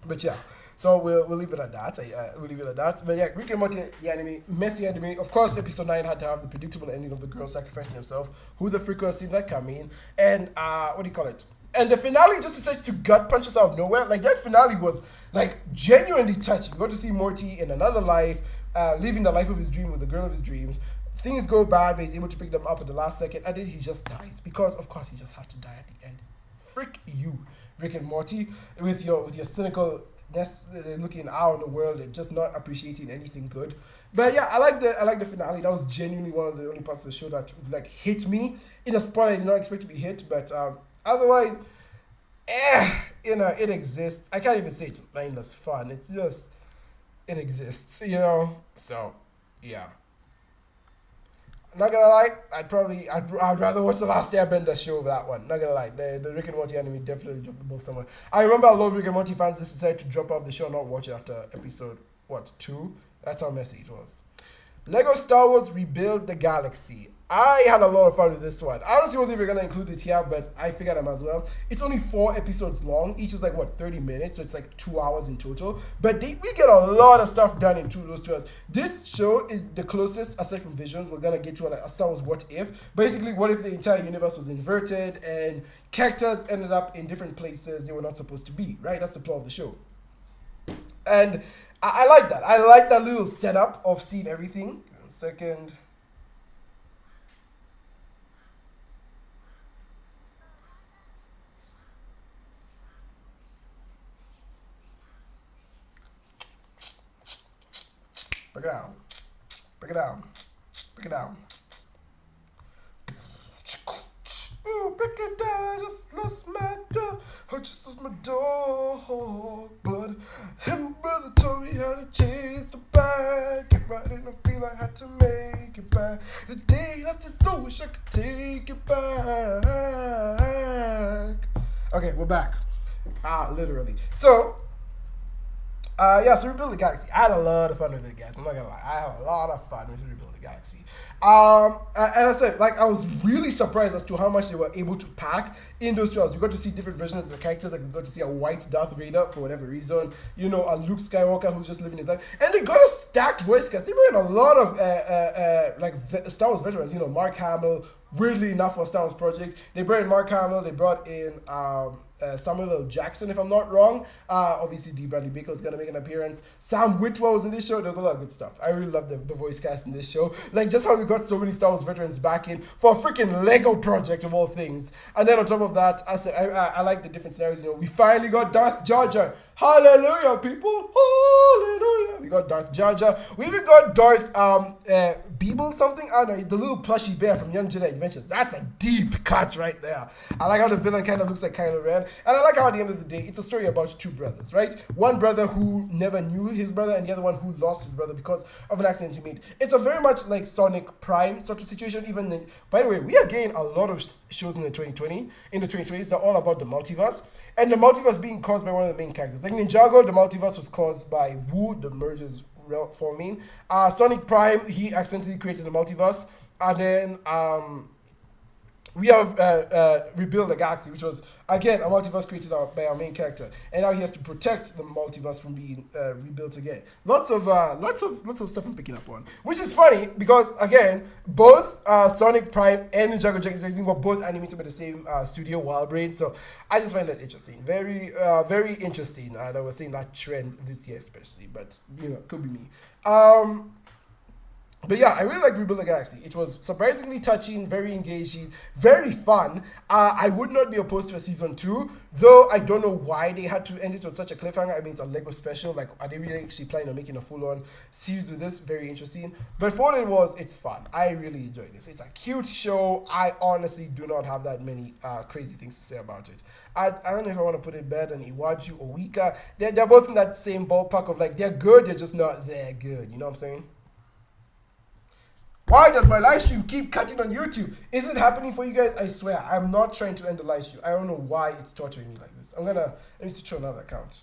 But yeah, so we'll leave it at that. We'll leave it at that. But yeah, Rick and Morty, the anime, messy anime. Of course, episode 9 had to have the predictable ending of the girl sacrificing himself. Who the freak would have seen that coming? And what do you call it? And the finale just decided to gut punch us out of nowhere. Like, that finale was, like, genuinely touching. We got to see Morty in another life, living the life of his dream with the girl of his dreams. Things go bad, but he's able to pick them up at the last second, and then he just dies. Because, of course, he just had to die at the end. Frick you, Rick and Morty, with your cynicalness, looking out in the world and just not appreciating anything good. But yeah, I like the finale. That was genuinely one of the only parts of the show that, like, hit me in a spot I did not expect to be hit, but otherwise, it exists. I can't even say it's mindless fun. It's just, it exists, So, yeah. Not gonna lie, I'd rather watch the Last Airbender show over that one. Not gonna lie, the Rick and Morty anime definitely dropped the ball somewhere. I remember a lot of Rick and Morty fans just decided to drop off the show and not watch it after episode 2. That's how messy it was. Lego Star Wars Rebuild the Galaxy. I had a lot of fun with this one. I honestly wasn't even going to include it here, but I figured I might as well. It's only 4 episodes long. Each is like, 30 minutes? So it's like 2 hours in total. But we get a lot of stuff done in those 2 hours. This show is the closest, aside from Visions, we're going to get to a Star Wars What If. Basically, what if the entire universe was inverted and characters ended up in different places they were not supposed to be, right? That's the plot of the show. And I like that. I like that little setup of seeing everything. A second. Break it down. Break it down. Break it down. Ooh, break it down. I just lost my dog. I just lost my dog. But him brother told me how to change the back. Get right in the feel I had to make it back. The day that's just so wish I could take it back. Okay, we're back. Literally. So, so Rebuild the Galaxy. I had a lot of fun with it, guys. I'm not gonna lie. I had a lot of fun with Rebuild the Galaxy. And I said, like, I was really surprised as to how much they were able to pack in those 2 hours. We got to see different versions of the characters. Like, we got to see a white Darth Vader for whatever reason. A Luke Skywalker who's just living his life. And they got a stacked voice cast. They brought in a lot of Star Wars veterans. Mark Hamill. Weirdly enough, for Star Wars projects, they brought in Mark Hamill. They brought in Samuel L. Jackson, if I'm not wrong. Obviously, D. Bradley Baker is going to make an appearance. Sam Witwer was in this show. There's a lot of good stuff. I really love the voice cast in this show. Like, just how we got so many Star Wars veterans back in for a freaking Lego project of all things. And then on top of that, I like the different scenarios. We finally got Darth Jar Jar. Hallelujah, people. Hallelujah. We got Darth Jar Jar. We even got Darth Beeble something. I don't know, the little plushy bear from Young Jedi Adventures. That's a deep cut right there. I like how the villain kind of looks like Kylo Ren. And I like how at the end of the day, it's a story about 2 brothers, right? One brother who never knew his brother and the other one who lost his brother because of an accident he made. It's a very much like Sonic Prime sort of situation. By the way, we are getting a lot of shows in the 2020s. They're all about the multiverse. And the multiverse being caused by one of the main characters. Like Ninjago, the multiverse was caused by Wu, the mergers forming. Sonic Prime, he accidentally created the multiverse. And then we have Rebuild the Galaxy, which was, again, a multiverse created by our main character. And now he has to protect the multiverse from being rebuilt again. Lots of stuff I'm picking up on. Which is funny, because, again, both Sonic Prime and Ninjago Jackson were both animated by the same studio, Wildbrain. So I just find that interesting. Very, very interesting. I was seeing that trend this year especially, but, could be me. But yeah, I really liked Rebuild the Galaxy. It was surprisingly touching, very engaging, very fun. I would not be opposed to a season two, though I don't know why they had to end it on such a cliffhanger. I mean, it's a Lego special. Like, are they really actually planning on making a full-on series with this? Very interesting. But for what it was, it's fun. I really enjoyed this. It's a cute show. I honestly do not have that many crazy things to say about it. I don't know if I want to put it better than Iwaju or Wika. They're both in that same ballpark of like, they're good, they're just not that good. You know what I'm saying? Why does my live stream keep cutting on YouTube? Is it happening for you guys? I swear, I'm not trying to end the live stream. I don't know why it's torturing me like this. Let me switch to another account.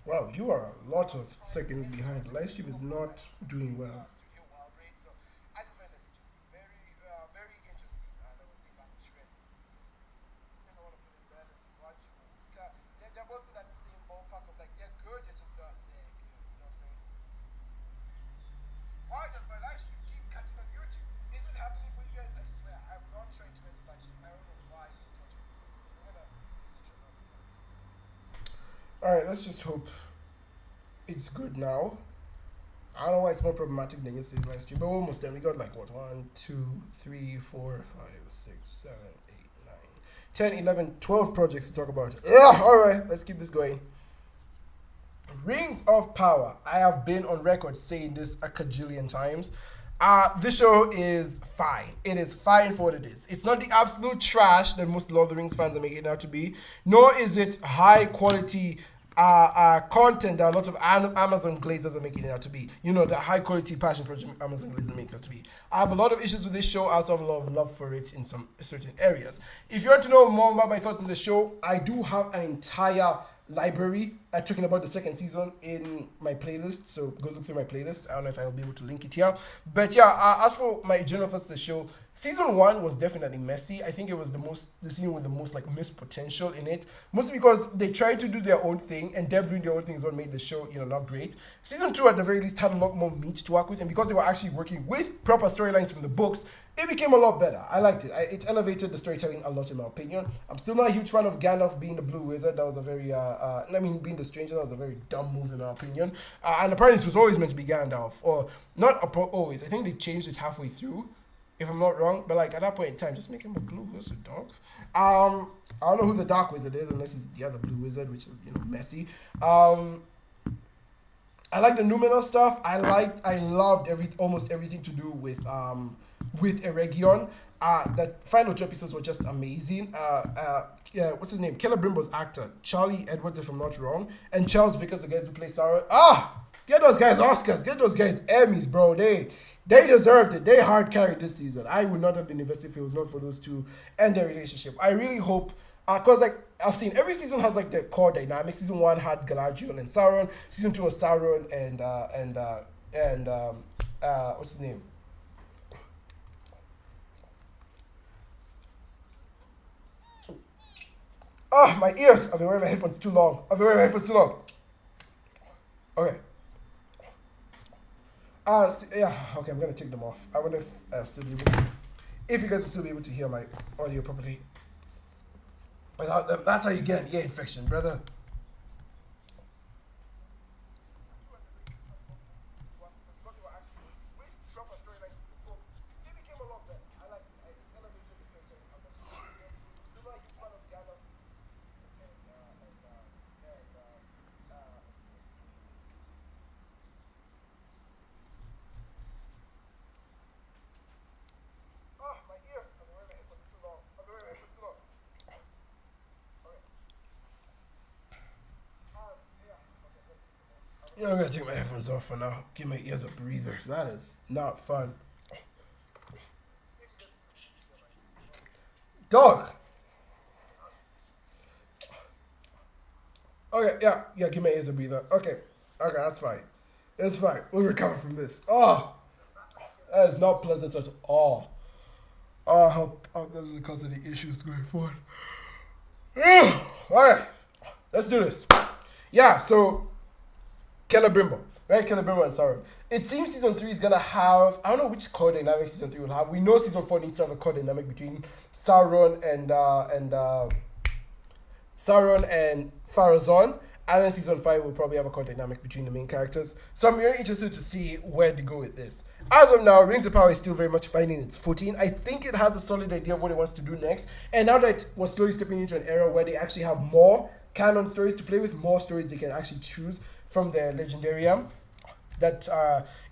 Wow, you are a lot of seconds behind. The live stream is not doing well. All right, let's just hope it's good now. I don't know why it's more problematic than yesterday's live stream, but we're almost there. We got like what? 1, 2, 3, 4, 5, 6, 7, 8, 9, 10, 11, 12 projects to talk about. Yeah, all right, let's keep this going. Rings of Power. I have been on record saying this a cajillion times. This show is fine. It is fine for what it is. It's not the absolute trash that most Lord of the Rings fans are making it out to be, nor is it high quality content that a lot of Amazon glazers are making it out to be. You know, the high quality passion project Amazon glazers make it out to be. I have a lot of issues with this show. I also have a lot of love for it in some certain areas. If you want to know more about my thoughts on the show, I do have an entire library talking about the second season in my playlist, so go look through my playlist. I don't know if I'll be able to link it here, but yeah, as for my general thoughts of the show, season 1 was definitely messy. I think it was the season with the most like missed potential in it, mostly because they tried to do their own thing, and them doing their own thing is what made the show, you know, not great. Season 2 at the very least had a lot more meat to work with, and because they were actually working with proper storylines from the books, it became a lot better. I liked it. It elevated the storytelling a lot, in my opinion. I'm still not a huge fan of Gandalf being the Blue Wizard. That was a very, being the stranger, that was a very dumb move, in my opinion. And apparently it was always meant to be Gandalf. Or, not always. I think they changed it halfway through, if I'm not wrong. But, like, at that point in time, just make him a Blue Wizard, dog. I don't know who the Dark Wizard is, unless he's the other Blue Wizard, which is, you know, messy. I like the Numenor stuff. I loved almost everything to do with Eregion. The final 2 episodes were just amazing. Yeah, what's his name? Caleb Brimbo's actor, Charlie Edwards, if I'm not wrong, and Charles Vickers, the guys who play Sauron. Get those guys Oscars, get those guys Emmys, bro. They deserved it. They hard carried this season. I would not have been invested if it was not for those two and their relationship. I really hope. Because like I've seen every season has like their core dynamic. Season 1 had Galadriel and Sauron. Season 2 was Sauron and what's his name? Oh, my ears! I've been wearing my headphones too long. Okay. Yeah. Okay, I'm gonna take them off. I wonder if if you guys will still be able to hear my audio properly. Without them, that's how you get an ear infection, brother. I'm gonna take my headphones off for now. Give my ears a breather. That is not fun. Dog. Okay, yeah, give my ears a breather. Okay, that's fine. It's fine. We'll recover from this. Oh, that is not pleasant at all. Oh, I hope that doesn't cause any issues going forward. Alright, let's do this. Yeah, so Celebrimbo, right? Celebrimbo and Sauron. It seems season 3 is gonna have, I don't know which core dynamic season 3 will have. We know season 4 needs to have a core dynamic between Sauron and Pharazôn. And then season 5 will probably have a core dynamic between the main characters. So I'm very interested to see where they go with this. As of now, Rings of Power is still very much finding its footing. I think it has a solid idea of what it wants to do next. And now that we're slowly stepping into an era where they actually have more canon stories to play with, more stories they can actually choose from their Legendarium, that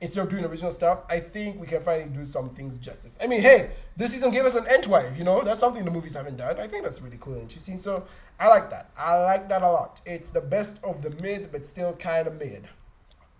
instead of doing original stuff, I think we can finally do some things justice. I mean, hey, this season gave us an Entwife, you know? That's something the movies haven't done. I think that's really cool and interesting. So I like that. I like that a lot. It's the best of the mid, but still kind of mid.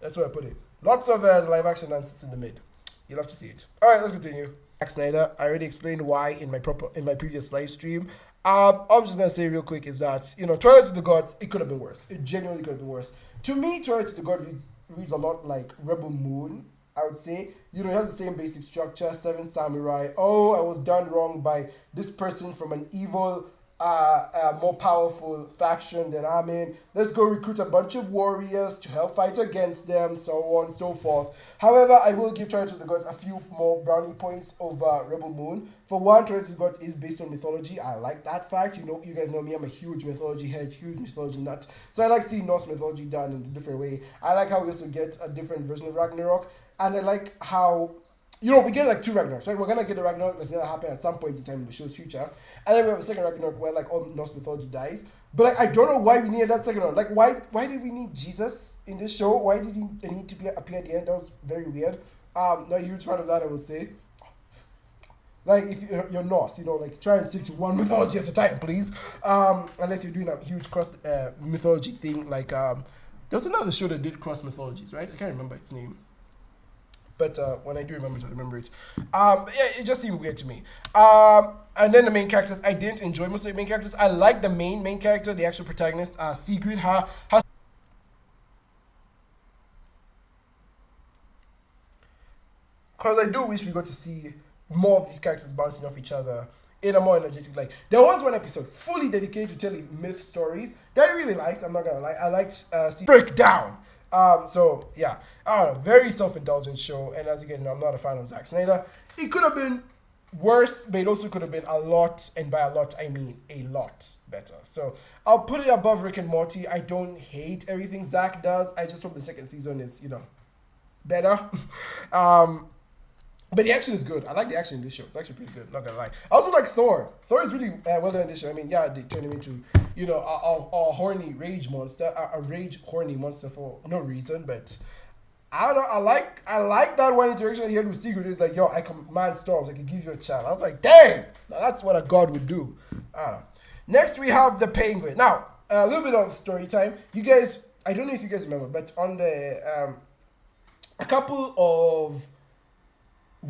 That's where I put it. Lots of live action nonsense in the mid. You'll have to see it. All right, let's continue. Zack Snyder, I already explained why in my previous live stream. I'm just gonna say real quick is that, you know, Twilight of the Gods, it could have been worse. It genuinely could have been worse. To me, Twilight of the Gods reads a lot like Rebel Moon, I would say. You know, it has the same basic structure, 7 samurai. Oh, I was done wrong by this person from an evil, more powerful faction that I'm in. Let's go recruit a bunch of warriors to help fight against them, so on and so forth. However, I will give Twilight of the Gods a few more brownie points over Rebel Moon. For one, Twilight of the Gods is based on mythology. I like that fact. You know, you guys know me, I'm a huge mythology head, huge mythology nut. So I like seeing Norse mythology done in a different way. I like how we also get a different version of Ragnarok. And I like how, you know, we get like 2 Ragnaroks, right? We're gonna get the Ragnarok that's gonna happen at some point in time in the show's future. And then we have a second Ragnarok where like all Norse mythology dies. But like, I don't know why we needed that second one. Like, why did we need Jesus in this show? Why did he need to appear at the end? That was very weird. Not a huge fan of that, I would say. Like, if you're Norse, you know, like, try and stick to one mythology at a time, please. Unless you're doing a huge cross mythology thing. Like, there was another show that did cross mythologies, right? I can't remember its name. But when I do remember it, I remember it. Yeah, it just seemed weird to me. And then the main characters, I didn't enjoy most of the main characters. I like the main character, the actual protagonist, Sigrid. Because I do wish we got to see more of these characters bouncing off each other in a more energetic light. There was one episode fully dedicated to telling myth stories that I really liked. I'm not gonna lie. I liked Breakdown. So yeah, I don't know, very self-indulgent show, and as you guys know, I'm not a fan of Zack Snyder. It could have been worse, but it also could have been a lot, and by a lot I mean a lot better. So I'll put it above Rick and Morty. I don't hate everything Zack does. I just hope the second season is, you know, better. But the action is good. I like the action in this show. It's actually pretty good, not gonna lie. I also like Thor. Thor is really well done in this show. I mean, yeah, they turned him into, you know, a horny rage monster, a rage horny monster for no reason, but I don't know. I like that one interaction he had with Sigurd. It's like, yo, I command storms. I can give you a child. I was like, dang, now that's what a god would do. I don't know. Next, we have the Penguin. Now, a little bit of story time. You guys, I don't know if you guys remember, but on the a couple of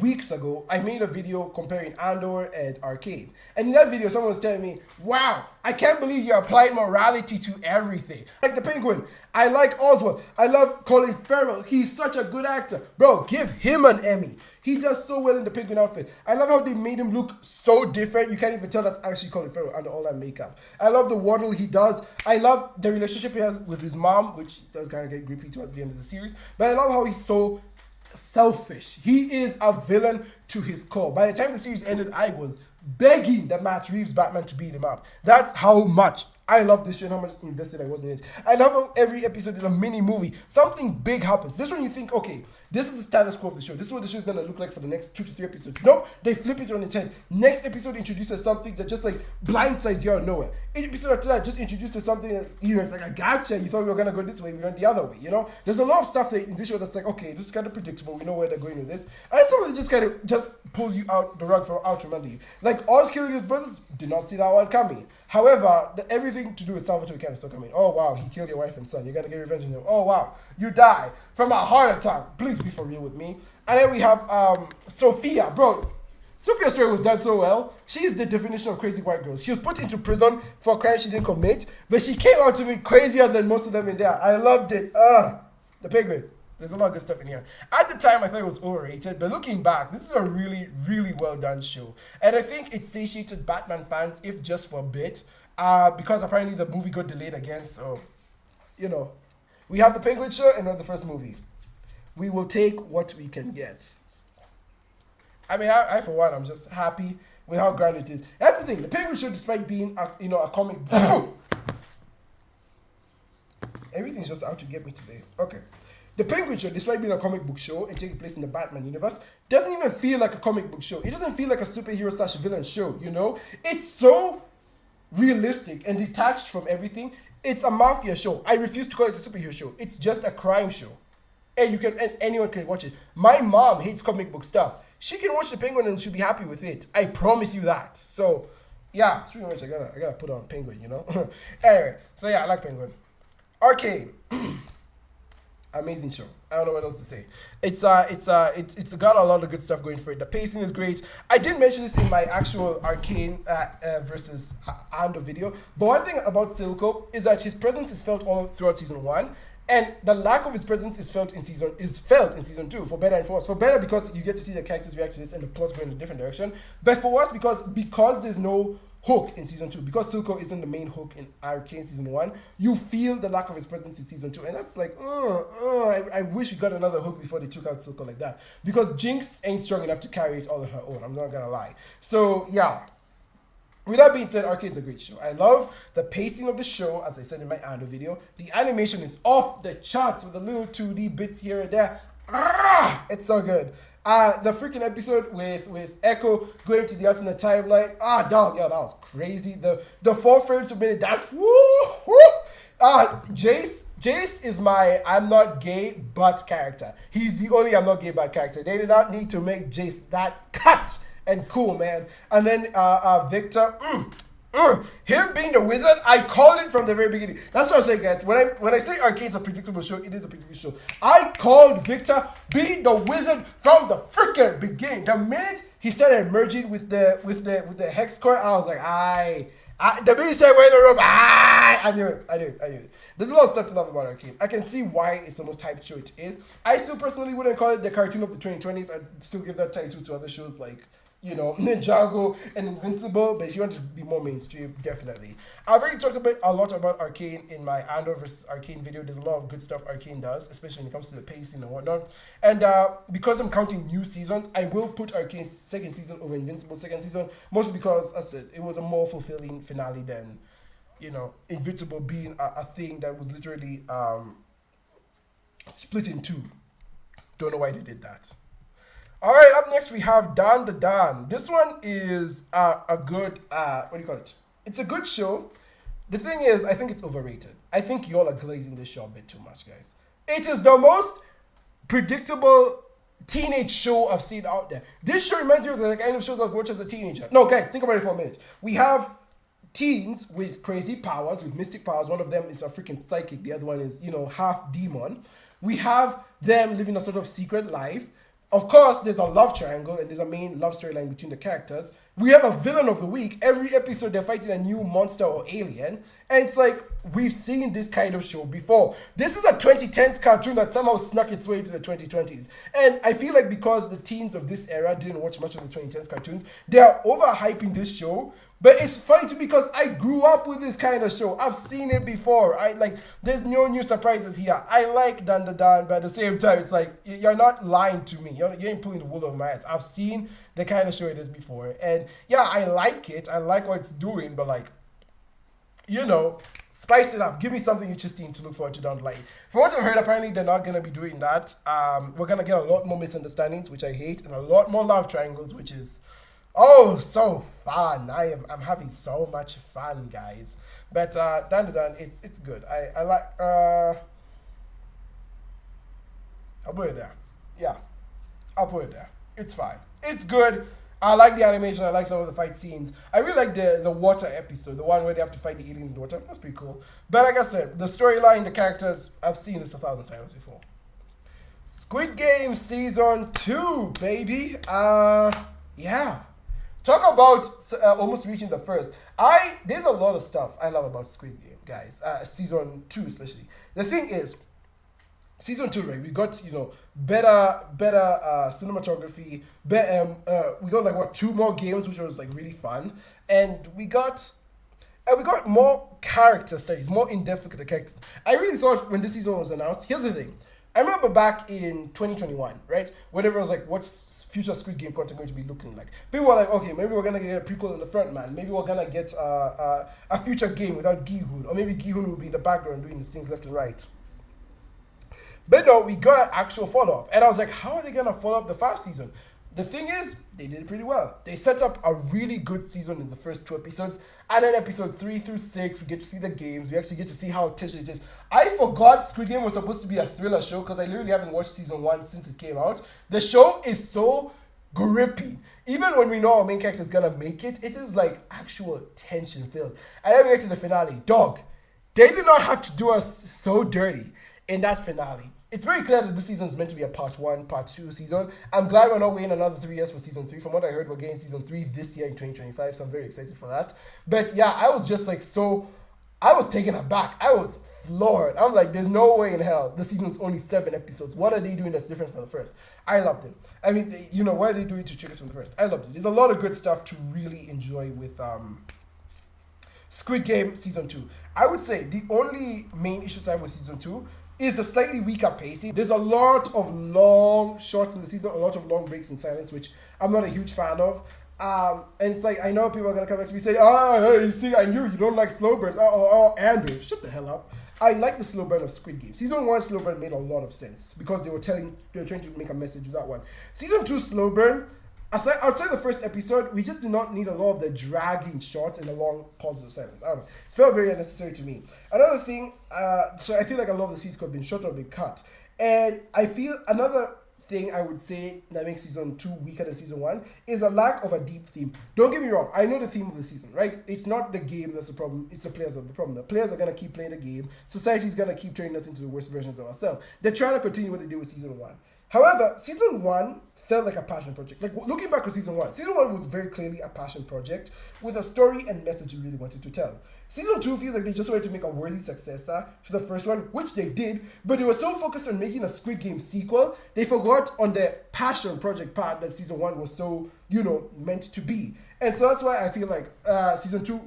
weeks ago, I made a video comparing Andor and Arcane. And in that video, someone was telling me, wow, I can't believe you applied morality to everything. Like the Penguin, I like Oswald, I love Colin Farrell, he's such a good actor. Bro, give him an Emmy. He does so well in the Penguin outfit. I love how they made him look so different. You can't even tell that's actually Colin Farrell under all that makeup. I love the waddle he does. I love the relationship he has with his mom, which does kind of get grippy towards the end of the series. But I love how he's so selfish. He is a villain to his core. By the time the series ended, I was begging that Matt Reeves' Batman to beat him up. That's how much I love this show and how much invested I was in it. I love how every episode is a mini movie. Something big happens. This one you think, okay, this is the status quo of the show. This is what the show is going to look like for the next 2 to 3 episodes. Nope, they flip it on its head. Next episode introduces something that just like blindsides you out of nowhere. Each episode after that just introduces something that, you know, it's like, I gotcha. You thought we were going to go this way, we went the other way, you know? There's a lot of stuff that in this show that's like, okay, this is kind of predictable. We know where they're going with this. And some of it just kind of just pulls you out the rug out from under you. Like Oz killing his brothers, did not see that one coming. However, everything to do with Salvatore kind of still coming. Oh wow, he killed your wife and son. You're gonna get revenge on him. Oh wow, you die from a heart attack. Please be for real with me. And then we have Sophia, bro. Sophia's story was done so well. She is the definition of crazy white girls. She was put into prison for a crime she didn't commit, but she came out to be crazier than most of them in there. I loved it. The penguin. There's a lot of good stuff in here. At the time, I thought it was overrated, but looking back, this is a really, really well done show. And I think it satiated Batman fans, if just for a bit, because apparently the movie got delayed again. So, you know, we have the Penguin show and not the first movie. We will take what we can get. I mean, I for one, I'm just happy with how grand it is. That's the thing. The Penguin show, despite being a comic, everything's just out to get me today. Okay. The Penguin show, despite being a comic book show and taking place in the Batman universe, doesn't even feel like a comic book show. It doesn't feel like a superhero / villain show, you know? It's so realistic and detached from everything. It's a mafia show. I refuse to call it a superhero show. It's just a crime show. And anyone can watch it. My mom hates comic book stuff. She can watch the Penguin and she'll be happy with it. I promise you that. So, yeah, it's pretty much I gotta put on Penguin, you know? Anyway, so yeah, I like Penguin. Arcane. Amazing show. I don't know what else to say. It's got a lot of good stuff going for it. The pacing is great. I did mention this in my actual Arcane versus Ando video. But one thing about Silco is that his presence is felt all throughout season 1. And the lack of his presence is felt in season 2, for better and for worse. For better because you get to see the characters react to this and the plot's going in a different direction. But for worse because there's no hook in season 2, because Silco isn't the main hook in Arcane season 1, you feel the lack of his presence in season 2, and that's like, I wish we got another hook before they took out Silco like that, because Jinx ain't strong enough to carry it all on her own. I'm not gonna lie. So yeah. With that being said, Arcane's a great show. I love the pacing of the show, as I said in my Ando video. The animation is off the charts with the little 2D bits here and there. It's so good. The freaking episode with Echo going to the alternate timeline. Dog, yo, that was crazy. The 4 frames per minute dance. Jace is my I'm not gay but character. He's the only I'm not gay but character. They did not need to make Jace that cut and cool, man. And then Victor, him being the wizard, I called it from the very beginning. That's what I'm saying, guys. When I say Arcane's a predictable show, it is a predictable show. I called Victor being the wizard from the freaking beginning. The minute he started emerging with the hex core, I was like, the minute he said we're in the room, I knew it. There's a lot of stuff to love about Arcane. I can see why it's the most hyped show it is. I still personally wouldn't call it the cartoon of the 2020s. I'd still give that title to other shows like, you know, Ninjago and Invincible, but if you want to be more mainstream, definitely. I've already talked a lot about Arcane in my Andor versus Arcane video. There's a lot of good stuff Arcane does, especially when it comes to the pacing and whatnot. And because I'm counting new seasons, I will put Arcane's second season over Invincible's second season, mostly because, as I said, it was a more fulfilling finale than, you know, Invincible being a thing that was literally split in two. Don't know why they did that. All right, up next we have Dan the Dan. This one is a good, what do you call it? It's a good show. The thing is, I think it's overrated. I think y'all are glazing this show a bit too much, guys. It is the most predictable teenage show I've seen out there. This show reminds me of the kind of shows I've watched as a teenager. No, guys, think about it for a minute. We have teens with crazy powers, with mystic powers. One of them is a freaking psychic. The other one is, you know, half demon. We have them living a sort of secret life. Of course, there's a love triangle and there's a main love storyline between the characters. We have a villain of the week. Every episode, they're fighting a new monster or alien. And it's like, we've seen this kind of show before. This is a 2010s cartoon that somehow snuck its way into the 2020s. And I feel like because the teens of this era didn't watch much of the 2010s cartoons, they are overhyping this show. But it's funny too because I grew up with this kind of show. I've seen it before. There's no new surprises here. I like Dan the Dan, but at the same time, it's like, you're not lying to me. You ain't pulling the wool over my eyes. I've seen the kind of show it is before. And yeah, I like it. I like what it's doing, but like, you know, spice it up. Give me something interesting to look forward to down the line. From what I've heard, apparently they're not going to be doing that. We're going to get a lot more misunderstandings, which I hate, and a lot more love triangles, which is, oh, so fun. I'm having so much fun, guys. But Dan the Dan, it's good. I like, I'll put it there. Yeah, I'll put it there. It's fine. It's good. I like the animation. I like some of the fight scenes. I really like the water episode, the one where they have to fight the aliens in the water. That's pretty cool. But like I said, the storyline, the characters, I've seen this 1,000 times before. Squid Game Season 2, baby. Yeah. Talk about almost reaching the first. There's a lot of stuff I love about Squid Game, guys. Season 2 especially. The thing is, Season 2, right? We got, better cinematography. We got like 2 more games, which was like really fun, and we got more character studies, more in depth look at the characters. I really thought when this season was announced. Here's the thing. I remember back in 2021, right? Whenever I was like, what's future Squid Game content going to be looking like? People were like, okay, maybe we're going to get a prequel in the front, man. Maybe we're going to get a future game without Gi-hoon. Or maybe Gi-hoon will be in the background doing these things left and right. But no, we got an actual follow-up. And I was like, how are they going to follow up the 5th season? The thing is, they did it pretty well. They set up a really good season in the first 2 episodes. And then episode 3 through 6, we get to see the games. We actually get to see how tension it is. I forgot Squid Game was supposed to be a thriller show because I literally haven't watched season 1 since it came out. The show is so gripping. Even when we know our main character is going to make it, it is like actual tension filled. And then we get to the finale. Dog, they did not have to do us so dirty in that finale. It's very clear that this season is meant to be a part 1, part 2 season. I'm glad we're not waiting another 3 years for season 3. From what I heard, we're getting season 3 this year in 2025, so I'm very excited for that. But yeah, I was just like I was taken aback. I was floored. I was like, there's no way in hell the season's only 7 episodes. What are they doing that's different from the first? I loved it. I mean, what are they doing to trick us from the first? I loved it. There's a lot of good stuff to really enjoy with Squid Game Season 2. I would say the only main issues I have with Season 2 is a slightly weaker pacing. There's a lot of long shots in the season, a lot of long breaks in silence, which I'm not a huge fan of. And it's like, I know people are going to come back to me and say, hey, you see, I knew you don't like slow burns. Andrew, shut the hell up. I like the slow burn of Squid Game. Season 1 slow burn made a lot of sense because they were trying to make a message with that one. Season 2 slow burn, outside the first episode, we just do not need a lot of the dragging shots and the long pauses of silence. I don't know. It felt very unnecessary to me. Another thing, so I feel like a lot of the scenes could have been short or been cut. And I feel another thing I would say that makes season 2 weaker than season 1 is a lack of a deep theme. Don't get me wrong, I know the theme of the season, right? It's not the game that's the problem, it's the players that's the problem. The players are going to keep playing the game. Society is going to keep turning us into the worst versions of ourselves. They're trying to continue what they did with season 1. However, season 1 felt like a passion project. Like, looking back at season 1 was very clearly a passion project with a story and message you really wanted to tell. Season 2 feels like they just wanted to make a worthy successor to the first one, which they did, but they were so focused on making a Squid Game sequel, they forgot on the passion project part that season 1 was so, meant to be. And so that's why I feel like season 2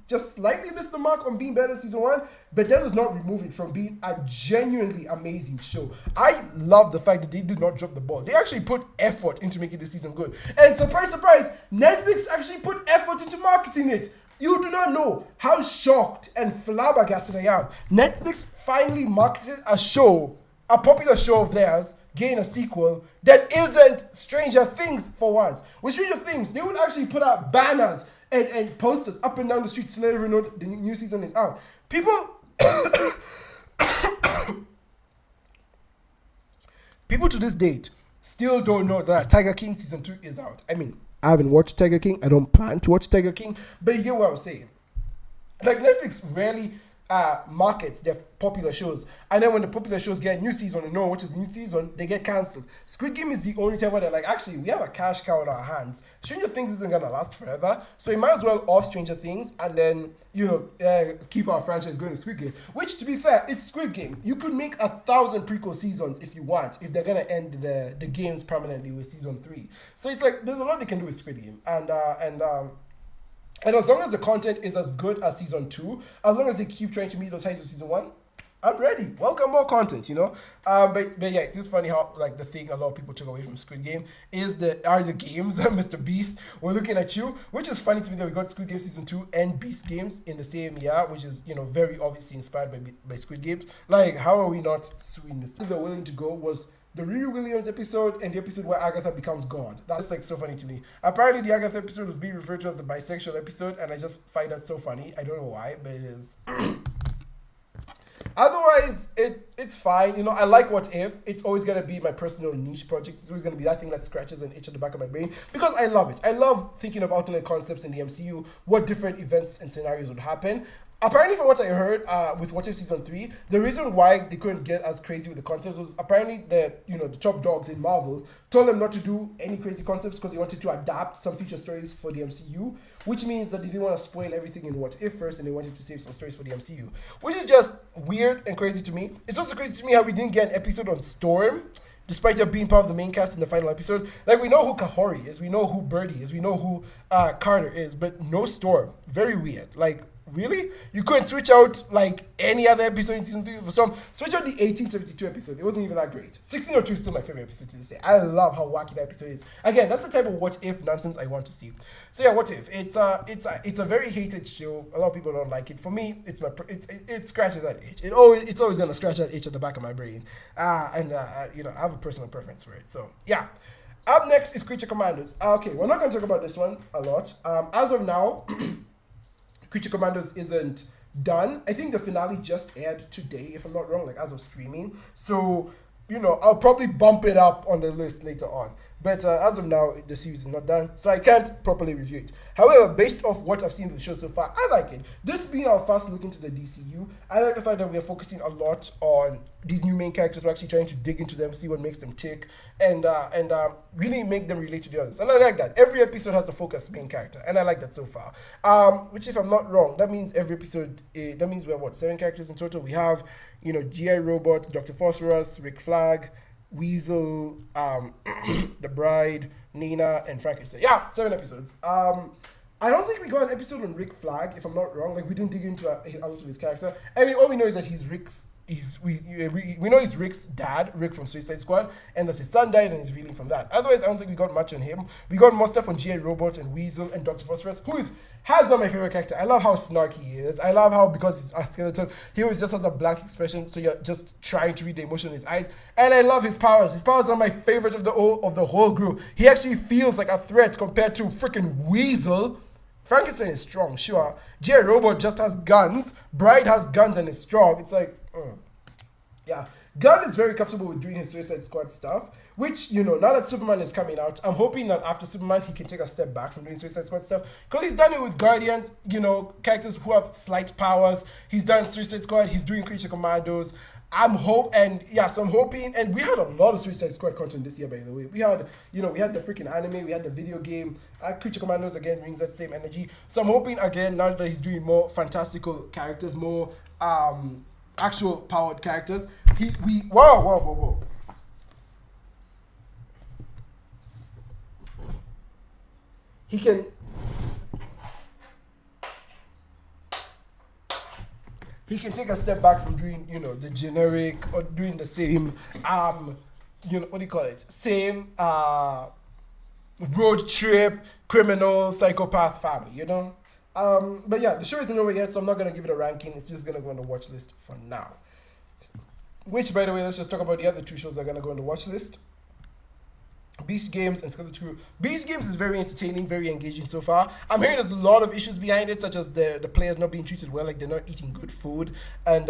just slightly missed the mark on being better than season 1, but that does not remove it from being a genuinely amazing show. I love the fact that they did not drop the ball. They actually put effort into making this season good. And surprise, surprise, Netflix actually put effort into marketing it. You do not know how shocked and flabbergasted I am. Netflix finally marketed a show, a popular show of theirs, getting a sequel that isn't Stranger Things for once. With Stranger Things, they would actually put out banners and posters up and down the street to let everyone know the new season is out. People to this date still don't know that Tiger King season 2 is out. I mean, I haven't watched Tiger King. I don't plan to watch Tiger King, but you get what I'm saying. Like, Netflix rarely markets their popular shows, and then when the popular shows get a new season and know which is new season, they get cancelled. Squid Game is the only time where they're like, actually, we have a cash cow in our hands. Stranger Things isn't gonna last forever, so we might as well off Stranger Things and then keep our franchise going to Squid Game. Which, to be fair, it's Squid Game. You could make 1,000 prequel seasons if you want, if they're gonna end the games permanently with season 3. So it's like there's a lot they can do with Squid Game, and as long as the content is as good as season 2, as long as they keep trying to meet those heights of season 1, I'm ready. Welcome more content, But yeah, it's just funny how like the thing a lot of people took away from Squid Game is the games. MrBeast, we're looking at you, which is funny to me that we got Squid Game season 2 and Beast games in the same year, which is very obviously inspired by Squid Games. Like, how are we not suing this? They're willing to go was the Riri Williams episode and the episode where Agatha becomes God. That's like so funny to me. Apparently the Agatha episode was being referred to as the bisexual episode, and I just find that so funny. I don't know why, but it is. Otherwise, it's fine. You know, I like What If. It's always gonna be my personal niche project. It's always gonna be that thing that scratches an itch at the back of my brain because I love it. I love thinking of alternate concepts in the MCU, what different events and scenarios would happen. Apparently, from what I heard, with What If Season 3, the reason why they couldn't get as crazy with the concepts was apparently the top dogs in Marvel told them not to do any crazy concepts because they wanted to adapt some future stories for the MCU, which means that they didn't want to spoil everything in What If first, and they wanted to save some stories for the MCU, which is just weird and crazy to me. It's also crazy to me how we didn't get an episode on Storm, despite her being part of the main cast in the final episode. Like, we know who Kahori is, we know who Birdie is, we know who Carter is, but no Storm. Very weird. Like, really? You couldn't switch out like any other episode in season 3 of Storm? Switch out the 1872 episode. It wasn't even that great. 1602 is still my favorite episode to this day. I love how wacky that episode is. Again, that's the type of what if nonsense I want to see. So yeah, What If? It's a very hated show. A lot of people don't like it. For me, it scratches that itch. It's always gonna scratch that itch at the back of my brain. I have a personal preference for it. So yeah. Up next is Creature Commandos. Okay, we're not gonna talk about this one a lot. As of now. Creature Commandos isn't done. I think the finale just aired today, if I'm not wrong, like as of streaming. So, I'll probably bump it up on the list later on. But as of now, the series is not done, so I can't properly review it. However, based off what I've seen of the show so far, I like it. This being our first look into the DCU, I like the fact that we are focusing a lot on these new main characters. We're actually trying to dig into them, see what makes them tick, and really make them relate to the others. And I like that. Every episode has a focused main character, and I like that so far. Which, if I'm not wrong, that means every episode, that means we have, 7 characters in total? We have, G.I. Robot, Dr. Phosphorus, Rick Flag, Weasel, The Bride, Nina, and Frankenstein. Yeah, 7 episodes. I don't think we got an episode on Rick Flag, if I'm not wrong. Like, we didn't dig into a lot of his character. I mean, all we know is that we know he's Rick's dad, Rick from Suicide Squad, and that his son died and he's reeling from that. Otherwise, I don't think we got much on him. We got more stuff on G.I. Robot and Weasel and Dr. Phosphorus, who is hands on my favorite character. I love how snarky he is. I love how, because he's a skeleton, he always just has a blank expression, so you're just trying to read the emotion in his eyes. And I love his powers. His powers are my favorite of the whole group. He actually feels like a threat compared to freaking Weasel. Frankenstein is strong, sure. G.I. Robot just has guns. Bride has guns and is strong. It's like, yeah. Gunn is very comfortable with doing his Suicide Squad stuff, which, now that Superman is coming out, I'm hoping that after Superman, he can take a step back from doing Suicide Squad stuff, because he's done it with Guardians, characters who have slight powers. He's done Suicide Squad, he's doing Creature Commandos. So I'm hoping, and we had a lot of Suicide Squad content this year, by the way. We had, we had the freaking anime, we had the video game, Creature Commandos, again, brings that same energy. So I'm hoping, again, now that he's doing more fantastical characters, more, actual powered characters. Whoa. He can take a step back from doing, the generic or doing the same, same road trip, criminal, psychopath family, But yeah, the show isn't over yet, so I'm not going to give it a ranking. It's just going to go on the watch list for now. Which, by the way, let's just talk about the other 2 shows that are going to go on the watch list. Beast Games and Skeleton Crew. Beast Games is very entertaining, very engaging so far. I'm hearing there's a lot of issues behind it, such as the players not being treated well, like they're not eating good food. And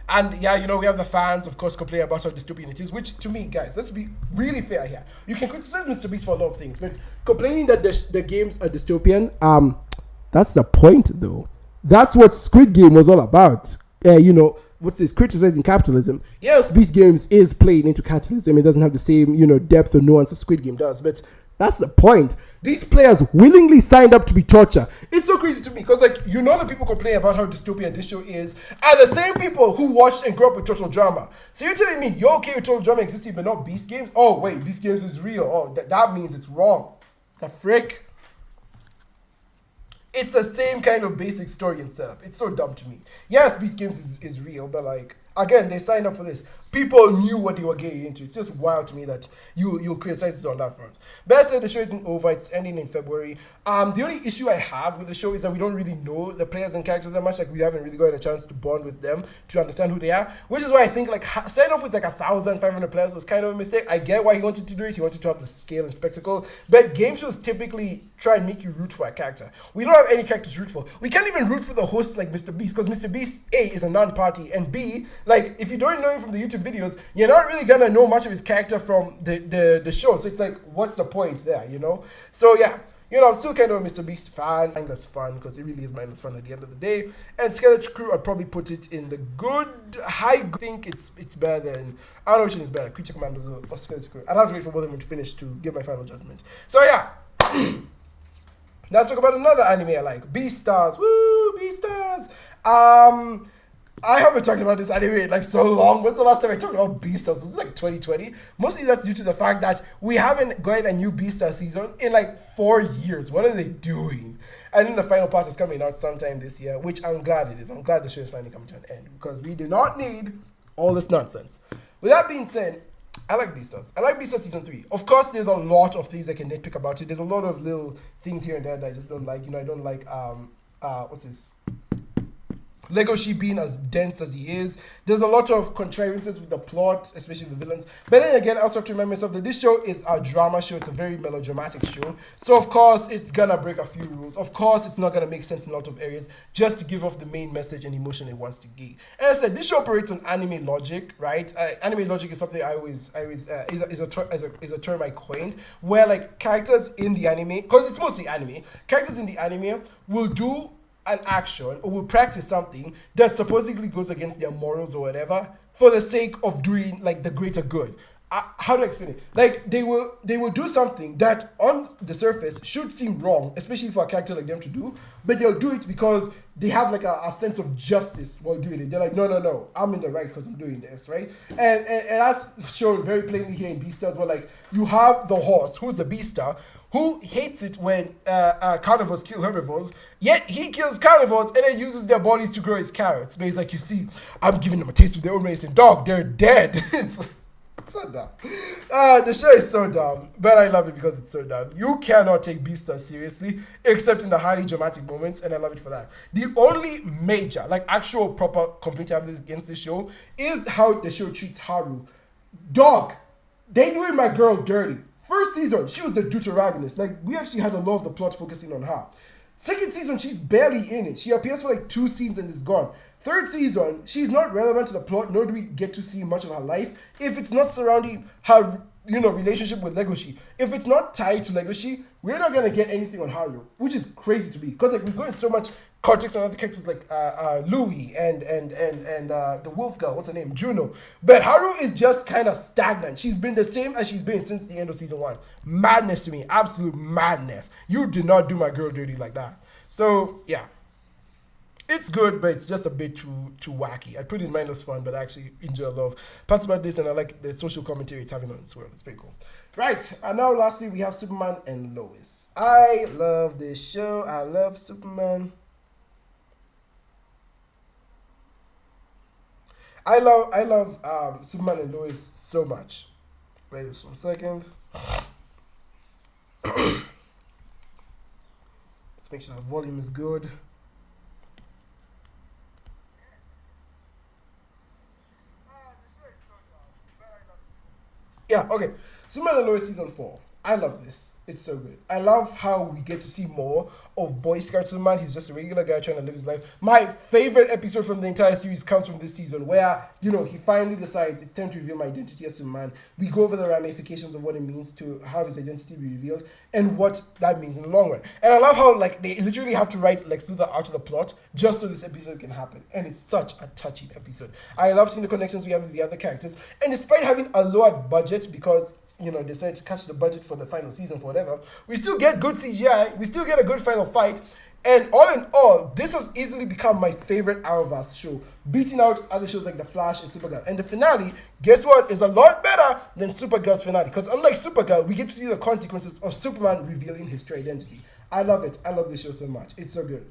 and yeah, we have the fans, of course, complaining about how dystopian it is, which, to me, guys, let's be really fair here. You can criticize MrBeast for a lot of things, but complaining that the games are dystopian, that's the point, though. That's what Squid Game was all about. What's this? Criticizing capitalism. Yes, Beast Games is playing into capitalism. It doesn't have the same, depth or nuance as Squid Game does, but that's the point. These players willingly signed up to be tortured. It's so crazy to me because, the people complain about how dystopian this show is are the same people who watched and grew up with Total Drama. So you're telling me you're okay with Total Drama existing but not Beast Games? Oh, wait, Beast Games is real. Oh, that means it's wrong. The frick? It's the same kind of basic story and setup. It's so dumb to me. Yes, Beast Games is real, but again, they signed up for this. people knew what they were getting into. It's just wild to me that you'll criticize it on that front. But I said the show isn't over. It's ending in February. The only issue I have with the show is that we don't really know the players and characters that much. Like we haven't really gotten a chance to bond with them to understand who they are. Which is why I think like starting off with like 1,500 players was kind of a mistake. I get why he wanted to do it. He wanted to have the scale and spectacle. But game shows typically try and make you root for a character. We don't have any characters to root for. We can't even root for the hosts like MrBeast because MrBeast A is a non-party and B, like if you don't know him from the YouTube videos, you're not really gonna know much of his character from the show. So it's like, what's the point there, you know? So yeah, you know, I'm still kind of a MrBeast fan. Mindless fun because it really is mindless fun at the end of the day. And Skeleton Crew, I'd probably put it in the good high. I think it's better than, I don't know which one is better, Creature Commandos or Skeleton Crew. I'd have to wait for both of them to finish to give my final judgment. So yeah. Let's talk about another anime I like, Beastars. Woo, Beastars. I haven't talked about this anime in like so long. When's the last time I talked about Beastars? Was it like 2020? Mostly that's due to the fact that we haven't gotten a new Beastars season in like 4 years. What are they doing? And then the final part is coming out sometime this year, which I'm glad it is. I'm glad the show is finally coming to an end because we do not need all this nonsense. With that being said, I like Beastars. I like Beastars Season 3. Of course, there's a lot of things I can nitpick about it. There's a lot of little things here and there that I just don't like. You know, I don't like, what's this? Legoshi being as dense as he is. There's a lot of contrivances with the plot, especially the villains. But then again, I also have to remind myself that this show is a drama show. It's a very melodramatic show. So of course, it's gonna break a few rules. Of course, it's not gonna make sense in a lot of areas just to give off the main message and emotion it wants to give. And I said, this show operates on anime logic, right? Anime logic is something I always is a term I coined, where like characters in the anime, because it's mostly anime, characters in the anime will do an action or will practice something that supposedly goes against their morals or whatever for the sake of doing like the greater good. How do I explain it? Like they will do something that on the surface should seem wrong, especially for a character like them to do, but they'll do it because they have like a sense of justice while doing it. They're like, no, I'm in the right because I'm doing this, right? And that's shown very plainly here in Beastars, where like you have the horse, who's a Beastar, who hates it when carnivores kill herbivores, yet he kills carnivores and then uses their bodies to grow his carrots. But he's like, you see, I'm giving them a taste of their own medicine. Dog, they're dead. It's so dumb. The show is so dumb, but I love it because it's so dumb. You cannot take Beastars seriously, except in the highly dramatic moments, and I love it for that. The only major, like actual proper complaint I have against the show is how the show treats Haru. Dog, they doing my girl dirty. First season, she was the deuteragonist. Like, we actually had a lot of the plot focusing on her. Second season, she's barely in it. She appears for like 2 scenes and is gone. Third season, she's not relevant to the plot, nor do we get to see much of her life if it's not surrounding her, you know, relationship with Legoshi. If it's not tied to Legoshi, we're not gonna get anything on Haru, which is crazy to me. Because like we're going so much context on other characters like Louis and the wolf girl, what's her name? Juno. But Haru is just kind of stagnant. She's been the same as she's been since the end of season 1. Madness to me, absolute madness. You did not do my girl dirty like that. So yeah. It's good, but it's just a bit too wacky. I put it in mindless fun, but I actually enjoy a lot of parts about this, and I like the social commentary it's having on its world. It's pretty cool. Right, and now lastly, we have Superman and Lois. I love this show. I love Superman. I love Superman and Lois so much. Wait just 1 second. Let's make sure the volume is good. Yeah, okay. Superman and Lois season 4. I love this. It's so good. I love how we get to see more of Boy Scout Superman. He's just a regular guy trying to live his life. My favorite episode from the entire series comes from this season where, you know, he finally decides it's time to reveal my identity as Superman. We go over the ramifications of what it means to have his identity be revealed and what that means in the long run. And I love how, like, they literally have to write Lex Luthor out of the plot just so this episode can happen. And it's such a touching episode. I love seeing the connections we have with the other characters. And despite having a lowered budget because, you know, decided to catch the budget for the final season for whatever, we still get good CGI, we still get a good final fight, and all in all, this has easily become my favorite Arrowverse show, beating out other shows like The Flash and Supergirl. And the finale, guess what, is a lot better than Supergirl's finale, because unlike Supergirl, we get to see the consequences of Superman revealing his true identity. I love it. I love this show so much. It's so good.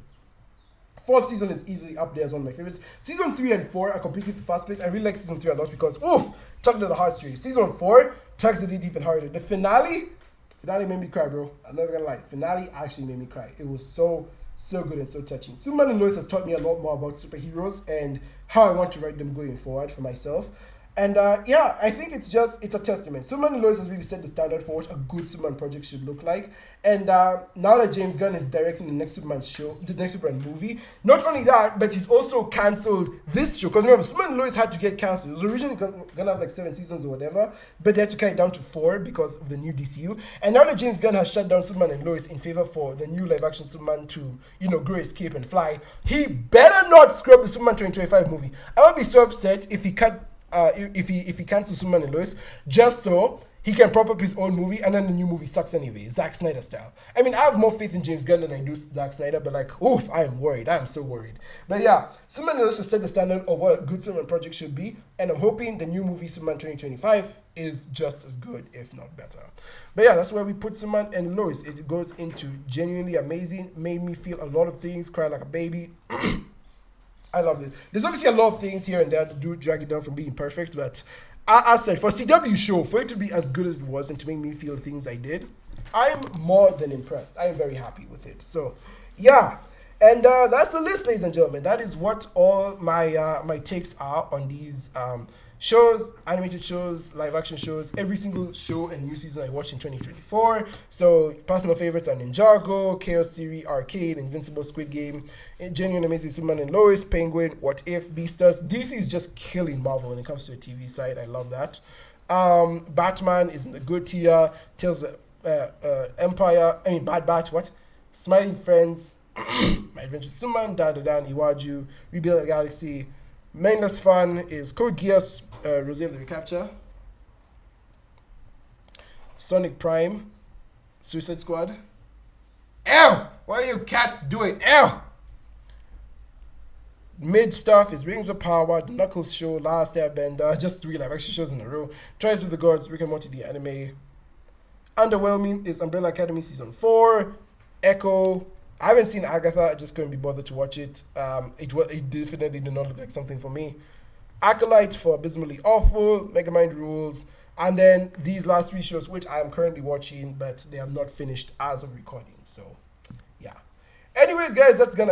Fourth season is easily up there as one of my favorites. Season 3 and 4 are completely fast paced. I really like season 3 a lot because, oof, tugged at the heartstrings. Season 4 tugs at it even harder. The finale made me cry, bro. I'm never gonna lie. Finale actually made me cry. It was so good and so touching. Superman and Lois has taught me a lot more about superheroes and how I want to write them going forward for myself. And yeah, I think it's a testament. Superman and Lois has really set the standard for what a good Superman project should look like. And now that James Gunn is directing the next Superman show, the next Superman movie, not only that, but he's also cancelled this show. Because remember, Superman and Lois had to get cancelled. It was originally gonna have like 7 seasons or whatever, but they had to cut it down to 4 because of the new DCU. And now that James Gunn has shut down Superman and Lois in favor for the new live action Superman to, grow his cape and fly, he better not scrub the Superman 2025 movie. I would be so upset if he if he cancels Superman and Lois just so he can prop up his own movie and then the new movie sucks anyway, Zack Snyder style. I mean, I have more faith in James Gunn than I do Zack Snyder, but like, oof, I am worried. I am so worried. But yeah, Superman and Lois has set the standard of what a good Superman project should be, and I'm hoping the new movie Superman 2025 is just as good, if not better. But yeah, that's where we put Superman and Lois. It goes into genuinely amazing, made me feel a lot of things, cry like a baby. I love it. There's obviously a lot of things here and there that do drag it down from being perfect, but as I said, for a CW show, for it to be as good as it was and to make me feel the things I did, I'm more than impressed. I'm very happy with it. So, yeah. And that's the list, ladies and gentlemen. That is what all my my takes are on these shows, animated shows, live action shows, every single show and new season I watched in 2024. So personal favorites are Ninjago, Chaos Theory, Arcade, Invincible, Squid Game, Genuine Amazing Superman and Lois, Penguin, What If, Beastars. DC is just killing Marvel when it comes to the TV side. I love that. Batman is in the good tier. Tales of Bad Batch, Smiling Friends, My Adventures with Superman, Dan Iwaju, Rebuild the Galaxy. Mindless Fun is Code Geass, Rose of the Recapture, Sonic Prime, Suicide Squad. Ew! What are you cats doing? Ew! Mid stuff is Rings of Power, The Knuckles Show, Last Airbender, just 3 live action shows in a row. Trials of the Gods, Rick and Morty the Anime. Underwhelming is Umbrella Academy Season 4, Echo. I haven't seen Agatha, I just couldn't be bothered to watch it. It definitely did not look like something for me. Acolyte for Abysmally Awful, Megamind Rules, and then these last 3 shows, which I am currently watching, but they have not finished as of recording. So, yeah. Anyways, guys, that's gonna